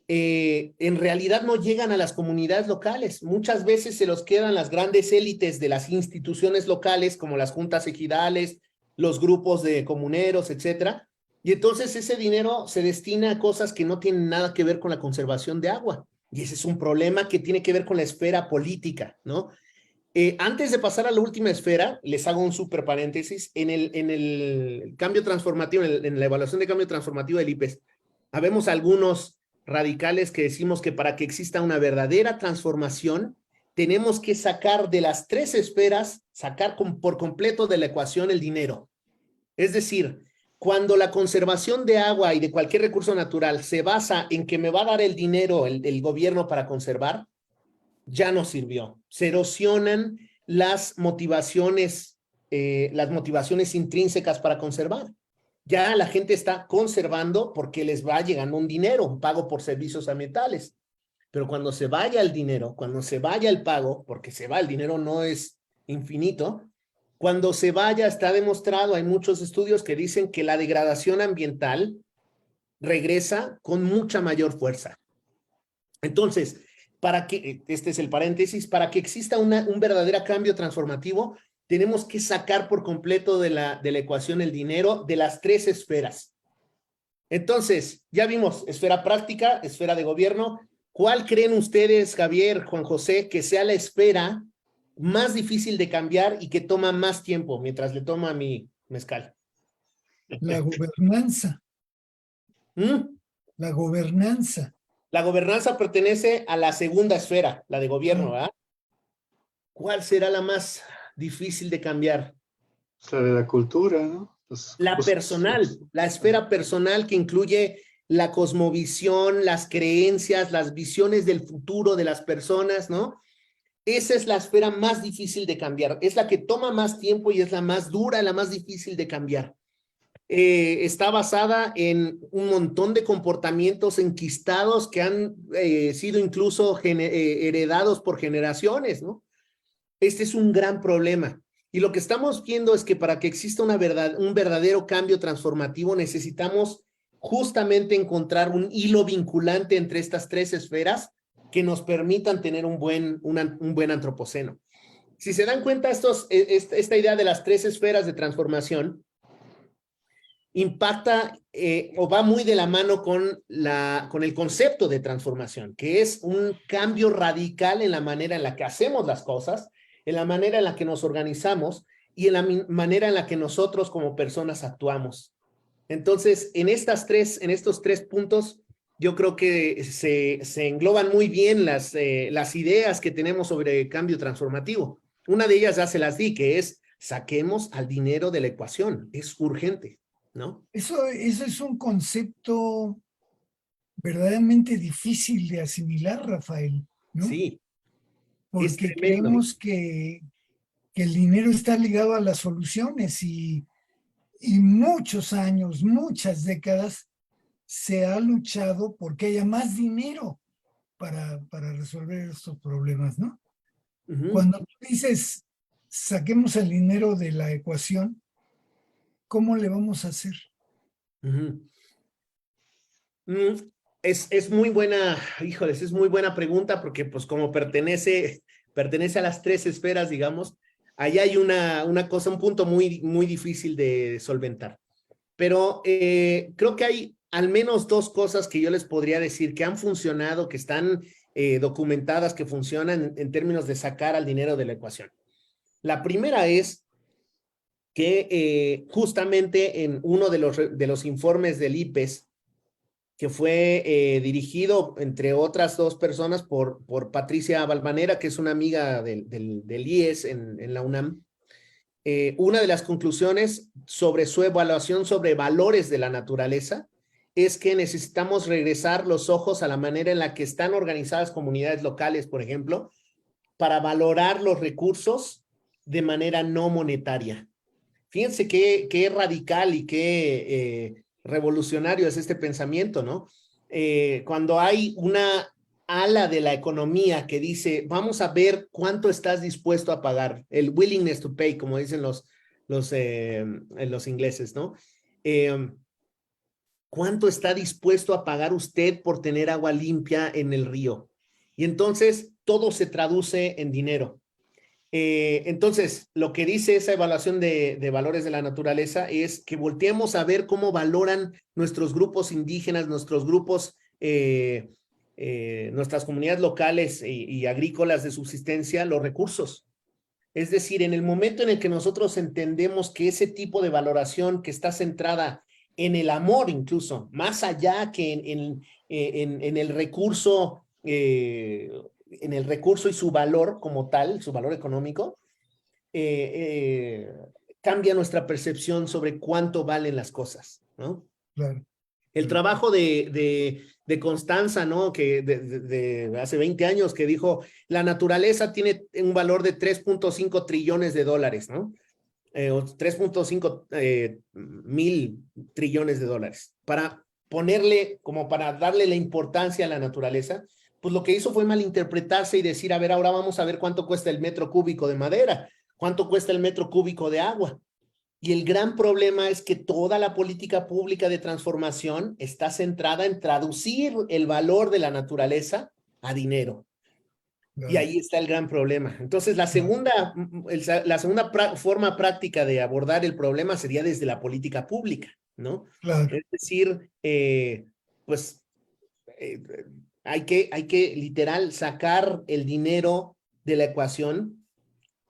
Speaker 3: en realidad no llegan a las comunidades locales. Muchas veces se los quedan las grandes élites de las instituciones locales, como las juntas ejidales, los grupos de comuneros, etcétera. Y entonces ese dinero se destina a cosas que no tienen nada que ver con la conservación de agua. Y ese es un problema que tiene que ver con la esfera política, ¿no? Antes de pasar a la última esfera, les hago un súper paréntesis. En el cambio transformativo, en la evaluación de cambio transformativo del IPES, habemos algunos radicales que decimos que para que exista una verdadera transformación, tenemos que sacar de las 3 esferas, sacar por completo de la ecuación el dinero. Es decir, cuando la conservación de agua y de cualquier recurso natural se basa en que me va a dar el dinero el gobierno para conservar, ya no sirvió. Se erosionan las motivaciones intrínsecas para conservar. Ya la gente está conservando porque les va llegando un dinero, un pago por servicios ambientales. Pero cuando se vaya el dinero, cuando se vaya el pago, porque se va, el dinero no es infinito, cuando se vaya, está demostrado, hay muchos estudios que dicen que la degradación ambiental regresa con mucha mayor fuerza. Entonces, este es el paréntesis, para que exista un verdadero cambio transformativo, tenemos que sacar por completo de la ecuación el dinero de las 3 esferas. Entonces, ya vimos esfera práctica, esfera de gobierno. ¿Cuál creen ustedes, Javier, Juan José, que sea la esfera más difícil de cambiar y que toma más tiempo mientras le toma mi mezcal?
Speaker 2: La gobernanza.
Speaker 3: ¿Mm?
Speaker 2: La gobernanza.
Speaker 3: La gobernanza pertenece a la segunda esfera, la de gobierno, ¿verdad? ¿Cuál será la más difícil de cambiar?
Speaker 1: O sea, de la cultura, ¿no?
Speaker 3: La personal, la esfera personal que incluye la cosmovisión, las creencias, las visiones del futuro de las personas, ¿no? Esa es la esfera más difícil de cambiar. Es la que toma más tiempo y es la más dura, la más difícil de cambiar. Está basada en un montón de comportamientos enquistados que han sido incluso heredados por generaciones, ¿no? Este es un gran problema. Y lo que estamos viendo es que para que exista un verdadero cambio transformativo necesitamos justamente encontrar un hilo vinculante entre estas 3 esferas que nos permitan tener un buen antropoceno. Si se dan cuenta, esta idea de las 3 esferas de transformación impacta o va muy de la mano con el concepto de transformación, que es un cambio radical en la manera en la que hacemos las cosas, en la manera en la que nos organizamos y en la manera en la que nosotros como personas actuamos. Entonces, en estos 3 puntos, yo creo que se engloban muy bien las ideas que tenemos sobre cambio transformativo. Una de ellas ya se las di, que es saquemos al dinero de la ecuación, es urgente, ¿no?
Speaker 2: Eso es un concepto verdaderamente difícil de asimilar, Rafael, ¿no?
Speaker 3: Sí, es
Speaker 2: Porque
Speaker 3: tremendo.
Speaker 2: creemos que el dinero está ligado a las soluciones y muchos años, muchas décadas, se ha luchado porque haya más dinero para resolver estos problemas, ¿no? Cuando tú dices, saquemos el dinero de la ecuación, ¿cómo le vamos a hacer?
Speaker 3: Es muy buena, híjoles, es muy buena pregunta porque pues como pertenece a las tres esferas, digamos, ahí hay una cosa, un punto muy difícil de solventar. Pero creo que hay al menos dos cosas que yo les podría decir que han funcionado, que están documentadas, que funcionan en términos de sacar al dinero de la ecuación. La primera es que justamente en uno de los informes del IPES, que fue dirigido, entre otras dos personas, por Patricia Balvanera, que es una amiga del IES en la UNAM. Una de las conclusiones sobre su evaluación sobre valores de la naturaleza es que necesitamos regresar los ojos a la manera en la que están organizadas comunidades locales, por ejemplo, para valorar los recursos de manera no monetaria. Fíjense qué radical y qué revolucionario es este pensamiento, ¿no? Cuando hay una ala de la economía que dice, vamos a ver cuánto estás dispuesto a pagar, el willingness to pay, como dicen los ingleses, ¿no? ¿Cuánto está dispuesto a pagar usted por tener agua limpia en el río? Y entonces todo se traduce en dinero. Entonces, lo que dice esa evaluación de valores de la naturaleza es que volteemos a ver cómo valoran nuestros grupos indígenas, nuestros grupos, nuestras comunidades locales y agrícolas de subsistencia, los recursos. Es decir, en el momento en el que nosotros entendemos que ese tipo de valoración que está centrada en el amor incluso, más allá que en el recurso, en el recurso y su valor como tal, su valor económico, cambia nuestra percepción sobre cuánto valen las cosas, ¿no?
Speaker 2: Claro.
Speaker 3: El trabajo de Constanza, ¿no? Que de hace 20 años que dijo, la naturaleza tiene un valor de 3.5 trillones de dólares, ¿no? O 3.5 mil trillones de dólares. Para ponerle, como para darle la importancia a la naturaleza, pues lo que hizo fue malinterpretarse y decir, a ver, ahora vamos a ver cuánto cuesta el metro cúbico de madera, cuánto cuesta el metro cúbico de agua. Y el gran problema es que toda la política pública de transformación está centrada en traducir el valor de la naturaleza a dinero.
Speaker 2: Claro.
Speaker 3: Y ahí está el gran problema. Entonces, la segunda forma práctica de abordar el problema sería desde la política pública, ¿no?
Speaker 2: Claro.
Speaker 3: Es decir, pues hay que literal sacar el dinero de la ecuación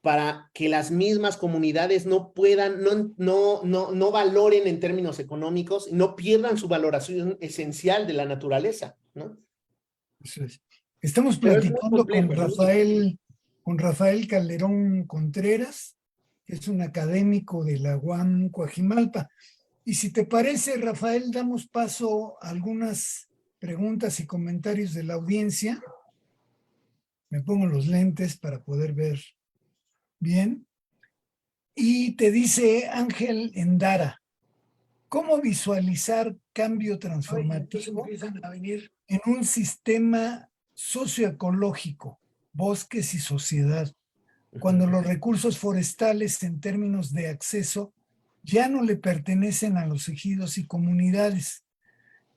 Speaker 3: para que las mismas comunidades no puedan, no valoren en términos económicos, no pierdan su valoración esencial de la naturaleza, ¿no?
Speaker 2: Eso es. Estamos
Speaker 3: Pero es muy
Speaker 2: platicando
Speaker 3: complejo,
Speaker 2: con Rafael Calderón Contreras, que es un académico de la UAM Coajimalpa. Y si te parece, Rafael, damos paso a algunas preguntas y comentarios de la audiencia. Me pongo los lentes para poder ver bien. Y te dice Ángel Endara, ¿cómo visualizar cambio transformativo en un sistema socioecológico, bosques y sociedad, cuando los recursos forestales en términos de acceso ya no le pertenecen a los ejidos y comunidades,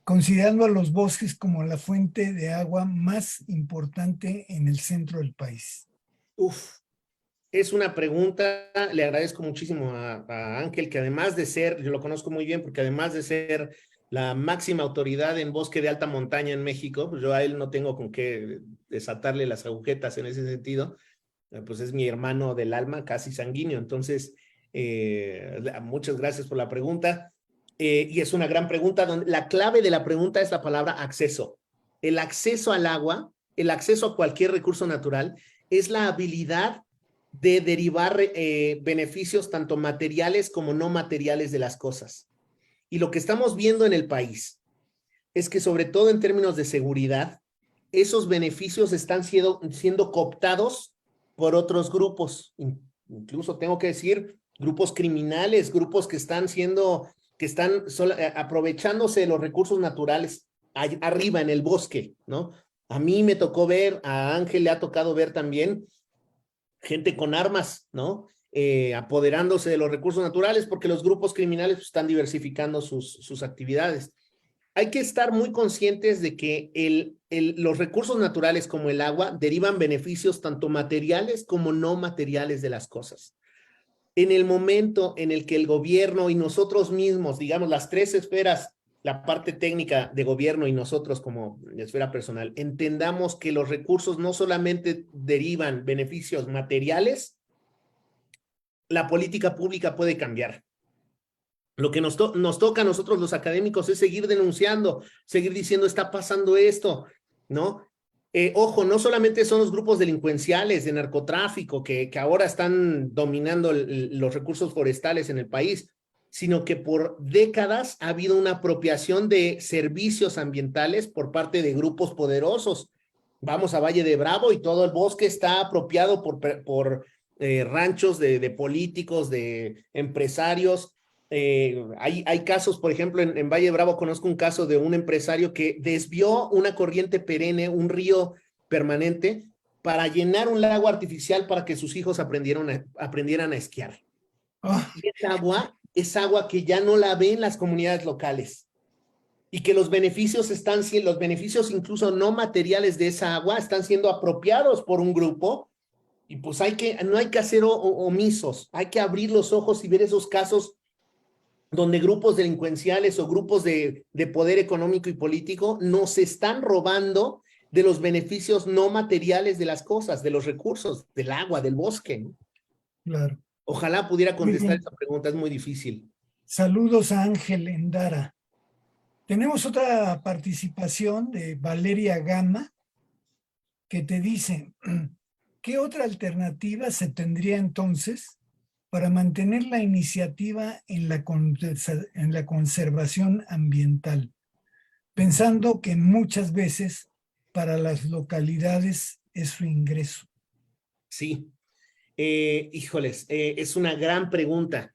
Speaker 2: considerando a los bosques como la fuente de agua más importante en el centro del país?
Speaker 3: Uf, es una pregunta, le agradezco muchísimo a Ángel, que además de ser, yo lo conozco muy bien, porque además de ser la máxima autoridad en bosque de alta montaña en México, pues yo a él no tengo con qué desatarle las agujetas en ese sentido, pues es mi hermano del alma, casi sanguíneo. Entonces, muchas gracias por la pregunta. Y es una gran pregunta, donde la clave de la pregunta es la palabra acceso. El acceso al agua, el acceso a cualquier recurso natural, es la habilidad de derivar beneficios tanto materiales como no materiales de las cosas. Y lo que estamos viendo en el país es que, sobre todo en términos de seguridad, esos beneficios están siendo cooptados por otros grupos, incluso tengo que decir, grupos criminales, grupos que están aprovechándose de los recursos naturales arriba en el bosque, ¿no? A mí me tocó ver, a Ángel le ha tocado ver también gente con armas, ¿no? Apoderándose de los recursos naturales porque los grupos criminales están diversificando sus actividades. hay que estar muy conscientes de que los recursos naturales como el agua derivan beneficios tanto materiales como no materiales de las cosas. En el momento en el que el gobierno y nosotros mismos, digamos, las tres esferas, la parte técnica de gobierno y nosotros como esfera personal, entendamos que los recursos no solamente derivan beneficios materiales, la política pública puede cambiar. Lo que nos toca a nosotros los académicos es seguir denunciando, seguir diciendo está pasando esto, ¿no? Ojo, no solamente son los grupos delincuenciales de narcotráfico que ahora están dominando los recursos forestales en el país, sino que por décadas ha habido una apropiación de servicios ambientales por parte de grupos poderosos. Vamos a Valle de Bravo y todo el bosque está apropiado por ranchos de políticos, de empresarios. Hay casos, por ejemplo, en Valle de Bravo conozco un caso de un empresario que desvió una corriente perenne, un río permanente, para llenar un lago artificial para que sus hijos aprendieran a esquiar.
Speaker 2: Oh,
Speaker 3: Es agua que ya no la ven las comunidades locales y que los beneficios incluso no materiales de esa agua están siendo apropiados por un grupo y pues no hay que hacer omisos, hay que abrir los ojos y ver esos casos donde grupos delincuenciales o grupos de poder económico y político nos están robando de los beneficios no materiales de las cosas, de los recursos, del agua, del bosque, ¿no?
Speaker 2: claro.
Speaker 3: Ojalá pudiera contestar esa pregunta, es muy difícil.
Speaker 2: Saludos a Ángel Endara. Tenemos otra participación de Valeria Gama que te dice, ¿qué otra alternativa se tendría entonces para mantener la iniciativa en la conservación ambiental? Pensando que muchas veces para las localidades es su ingreso.
Speaker 3: Sí, híjoles, es una gran pregunta.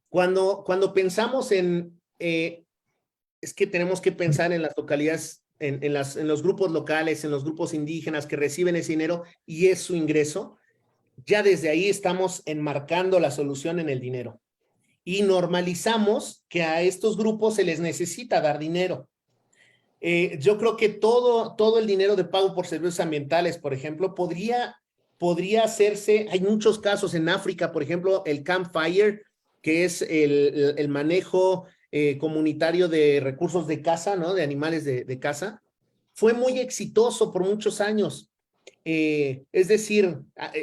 Speaker 3: Cuando pensamos es que tenemos que pensar en las localidades, en los grupos locales, en los grupos indígenas que reciben ese dinero y es su ingreso, ya desde ahí estamos enmarcando la solución en el dinero. Y normalizamos que a estos grupos se les necesita dar dinero. Yo creo que todo el dinero de pago por servicios ambientales, por ejemplo, podría hacerse, hay muchos casos en África, por ejemplo, el Campfire, que es el manejo comunitario de recursos de caza, ¿no? De animales de caza, fue muy exitoso por muchos años. Es decir,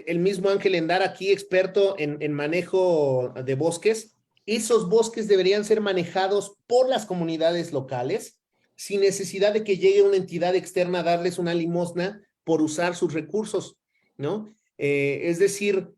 Speaker 3: el mismo Ángel Endara, aquí experto en manejo de bosques, esos bosques deberían ser manejados por las comunidades locales sin necesidad de que llegue una entidad externa a darles una limosna por usar sus recursos, ¿no? Es decir,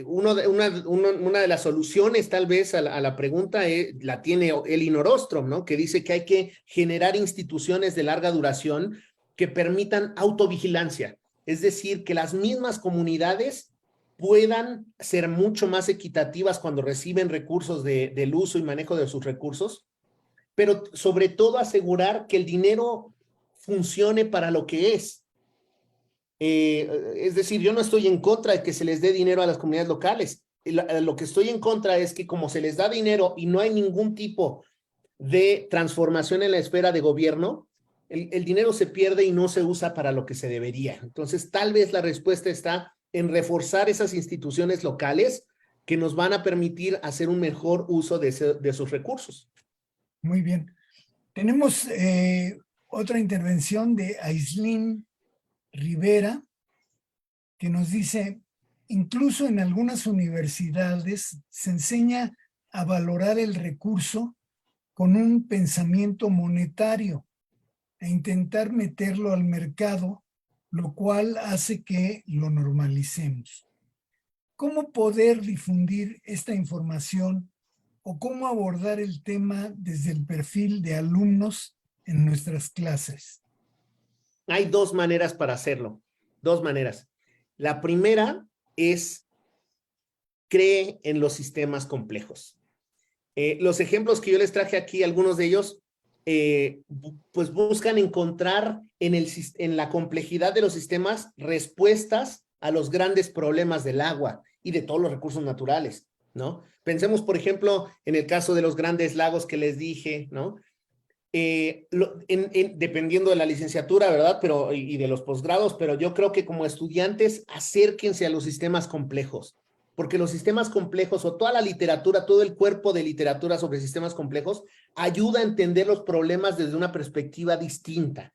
Speaker 3: una de las soluciones tal vez a la pregunta la tiene Elinor Ostrom, ¿no? Que dice que hay que generar instituciones de larga duración que permitan autovigilancia, es decir, que las mismas comunidades puedan ser mucho más equitativas cuando reciben recursos del uso y manejo de sus recursos, pero sobre todo asegurar que el dinero funcione para lo que es. Es decir, yo no estoy en contra de que se les dé dinero a las comunidades locales. Lo que estoy en contra es que como se les da dinero y no hay ningún tipo de transformación en la esfera de gobierno, el dinero se pierde y no se usa para lo que se debería. Entonces, tal vez la respuesta está en reforzar esas instituciones locales que nos van a permitir hacer un mejor uso de sus recursos.
Speaker 2: Muy bien. Tenemos otra intervención de Aislinn Rivera, que nos dice, incluso en algunas universidades se enseña a valorar el recurso con un pensamiento monetario e intentar meterlo al mercado, lo cual hace que lo normalicemos. ¿Cómo poder difundir esta información o cómo abordar el tema desde el perfil de alumnos en nuestras clases?
Speaker 3: Hay dos maneras para hacerlo, dos maneras. La primera es cree en los sistemas complejos. Los ejemplos que yo les traje aquí, algunos de ellos, pues buscan encontrar en la complejidad de los sistemas respuestas a los grandes problemas del agua y de todos los recursos naturales, ¿no? Pensemos, por ejemplo, en el caso de los grandes lagos que les dije, ¿no? dependiendo de la licenciatura, ¿verdad? Pero, y de los posgrados, pero yo creo que como estudiantes, acérquense a los sistemas complejos, porque los sistemas complejos o toda la literatura, todo el cuerpo de literatura sobre sistemas complejos, ayuda a entender los problemas desde una perspectiva distinta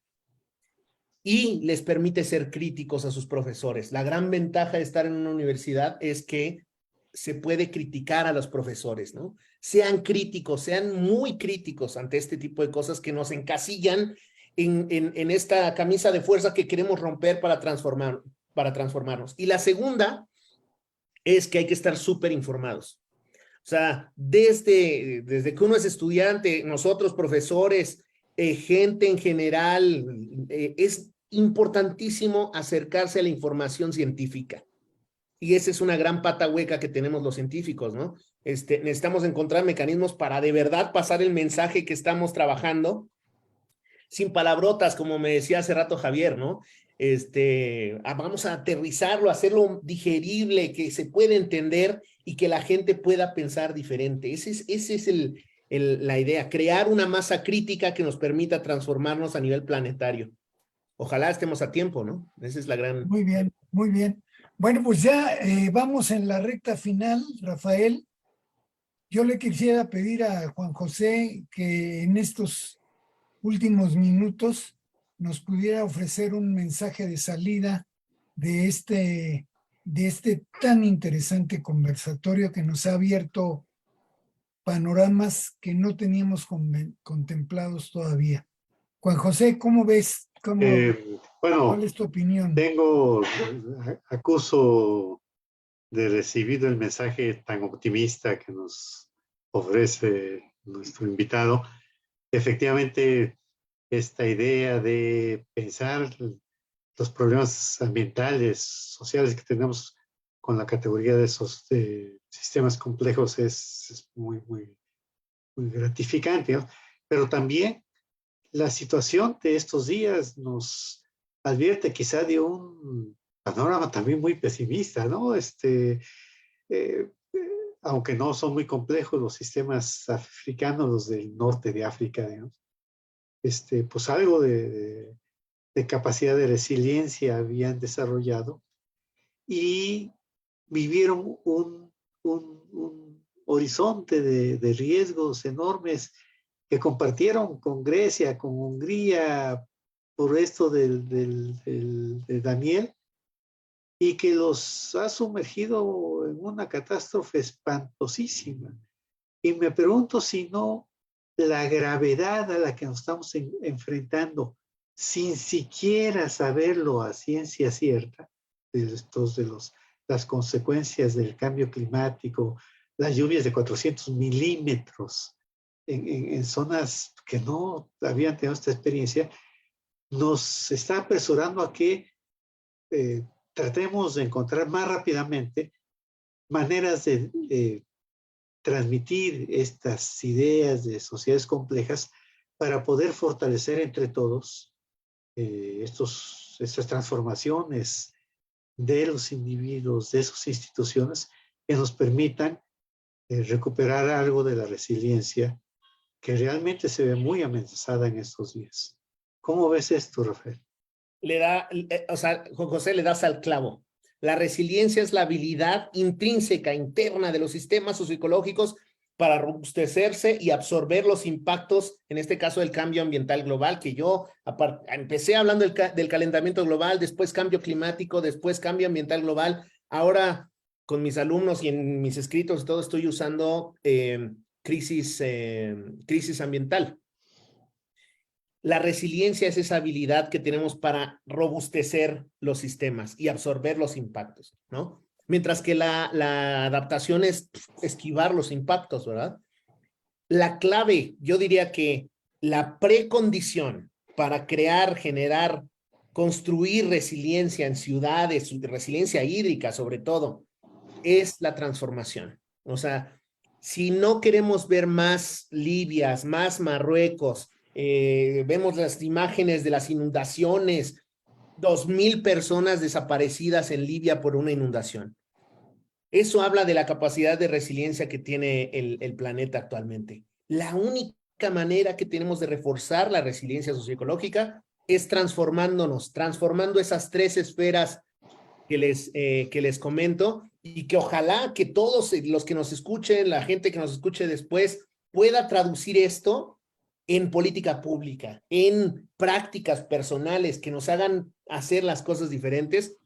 Speaker 3: y les permite ser críticos a sus profesores. La gran ventaja de estar en una universidad es que se puede criticar a los profesores, ¿no? Sean críticos, sean muy críticos ante este tipo de cosas que nos encasillan en esta camisa de fuerza que queremos romper para transformarnos. Y la segunda es que hay que estar súper informados. O sea, desde que uno es estudiante, nosotros profesores, gente en general, es importantísimo acercarse a la información científica. Y esa es una gran pata hueca que tenemos los científicos, ¿no? Necesitamos encontrar mecanismos para de verdad pasar el mensaje que estamos trabajando sin palabrotas, como me decía hace rato Javier, ¿no? Vamos a aterrizarlo, hacerlo digerible, que se pueda entender y que la gente pueda pensar diferente. Esa es la idea, crear una masa crítica que nos permita transformarnos a nivel planetario. Ojalá estemos a tiempo, ¿no? Esa es la gran...
Speaker 2: Muy bien, muy bien. Bueno, pues ya vamos en la recta final, Rafael. Yo le quisiera pedir a Juan José que en estos últimos minutos nos pudiera ofrecer un mensaje de salida de este tan interesante conversatorio que nos ha abierto panoramas que no teníamos contemplados todavía. Juan José, ¿cómo ves?
Speaker 1: Bueno,
Speaker 2: ¿Cuál es tu opinión?
Speaker 1: acuso de recibido el mensaje tan optimista que nos ofrece nuestro invitado. Efectivamente, esta idea de pensar los problemas ambientales, sociales que tenemos con la categoría de esos sistemas complejos es muy, muy, muy gratificante, ¿no? Pero también la situación de estos días nos advierte quizá de un panorama también muy pesimista, ¿no? Aunque no son muy complejos los sistemas africanos, los del norte de África, digamos, pues algo de capacidad de resiliencia habían desarrollado y vivieron un horizonte de riesgos enormes que compartieron con Grecia, con Hungría, por esto de Daniel, y que los ha sumergido en una catástrofe espantosísima. Y me pregunto si no la gravedad a la que nos estamos enfrentando, sin siquiera saberlo a ciencia cierta, las consecuencias del cambio climático, las lluvias de 400 milímetros en zonas que no habían tenido esta experiencia, nos está apresurando a que tratemos de encontrar más rápidamente maneras de transmitir estas ideas de sociedades complejas para poder fortalecer entre todos estas transformaciones de los individuos, de sus instituciones, que nos permitan recuperar algo de la resiliencia que realmente se ve muy amenazada en estos días. ¿Cómo ves esto, Rafael?
Speaker 3: Juan José, le das al clavo. La resiliencia es la habilidad intrínseca, interna de los sistemas socioecológicos para robustecerse y absorber los impactos, en este caso del cambio ambiental global, que yo empecé hablando del calentamiento global, después cambio climático, después cambio ambiental global. Ahora, con mis alumnos y en mis escritos, todo estoy usando crisis ambiental. La resiliencia es esa habilidad que tenemos para robustecer los sistemas y absorber los impactos, ¿no? Mientras que la adaptación es esquivar los impactos, ¿verdad? La clave, yo diría que la precondición para crear, generar, construir resiliencia en ciudades, resiliencia hídrica sobre todo, es la transformación. O sea, si no queremos ver más Libias, más Marruecos, vemos las imágenes de las inundaciones, 2,000 personas desaparecidas en Libia por una inundación. Eso habla de la capacidad de resiliencia que tiene el planeta actualmente. La única única manera que tenemos de reforzar la resiliencia socioecológica es transformándonos, transformando esas 3 esferas que les comento, y que ojalá que todos los que nos escuchen, la gente que nos escuche después, pueda traducir esto en política pública, en prácticas personales que nos hagan hacer las cosas diferentes,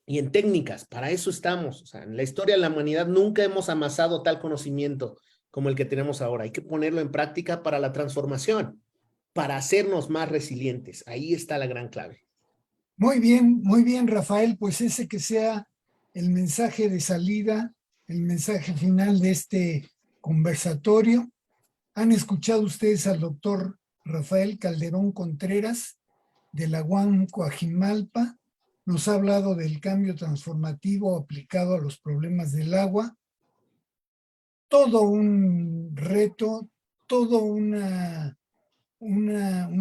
Speaker 3: y en técnicas. Para eso estamos. O sea, en la historia de la humanidad nunca hemos amasado tal conocimiento como el que tenemos ahora. Hay que ponerlo en práctica para la transformación, para hacernos más resilientes. Ahí está la gran clave.
Speaker 2: Muy bien, Rafael. Pues ese que sea el mensaje de salida, el mensaje final de este conversatorio. Han escuchado ustedes al doctor Rafael Calderón Contreras de la UAM Coajimalpa. Nos ha hablado del cambio transformativo aplicado a los problemas del agua. Todo un reto, todo un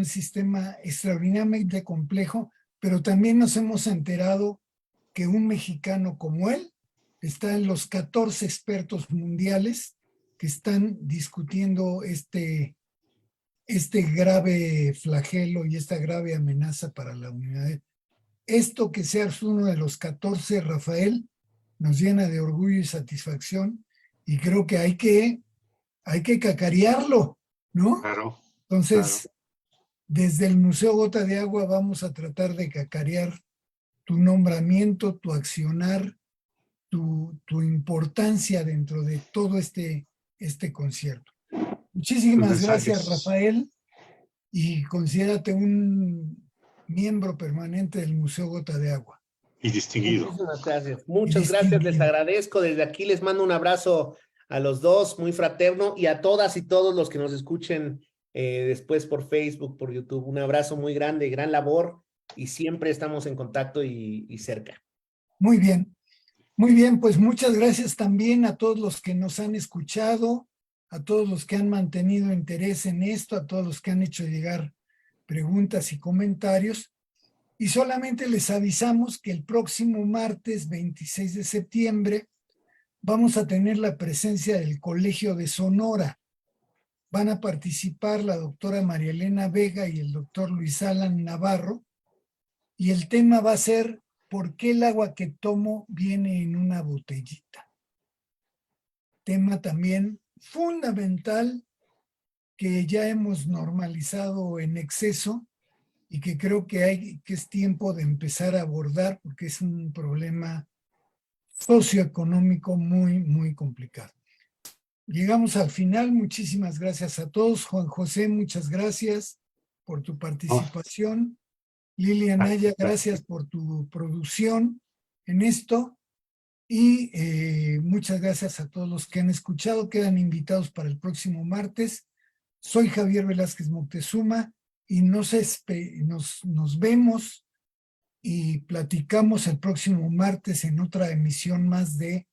Speaker 2: sistema extraordinariamente complejo, pero también nos hemos enterado que un mexicano como él está en los 14 expertos mundiales que están discutiendo este grave flagelo y esta grave amenaza para la humanidad. Esto que seas uno de los 14, Rafael, nos llena de orgullo y satisfacción, y creo que hay que cacarearlo, ¿no?
Speaker 1: Claro.
Speaker 2: Entonces, desde el Museo Gota de Agua vamos a tratar de cacarear tu nombramiento, tu accionar, tu importancia dentro de todo este concierto. Muchísimas gracias, Rafael, y considérate un miembro permanente del Museo Gota de Agua.
Speaker 1: Y distinguido.
Speaker 3: Muchísimas gracias. Muchas gracias, les agradezco. Desde aquí les mando un abrazo a los dos, muy fraterno, y a todas y todos los que nos escuchen después por Facebook, por YouTube. Un abrazo muy grande, gran labor, y siempre estamos en contacto y cerca.
Speaker 2: Muy bien, pues muchas gracias también a todos los que nos han escuchado, a todos los que han mantenido interés en esto, a todos los que han hecho llegar preguntas y comentarios. Y solamente les avisamos que el próximo martes 26 de septiembre vamos a tener la presencia del Colegio de Sonora. Van a participar la doctora María Elena Vega y el doctor Luis Alan Navarro, y el tema va a ser ¿por qué el agua que tomo viene en una botellita? Tema también fundamental que ya hemos normalizado en exceso y que creo que es tiempo de empezar a abordar, porque es un problema socioeconómico muy, muy complicado. Llegamos al final. Muchísimas gracias a todos. Juan José, muchas gracias por tu participación. Lilia Naya, gracias por tu producción en esto. Y muchas gracias a todos los que han escuchado. Quedan invitados para el próximo martes. Soy Javier Velázquez Moctezuma y nos vemos y platicamos el próximo martes en otra emisión más de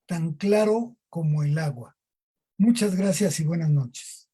Speaker 2: Tan Claro como el Agua. Muchas gracias y buenas noches.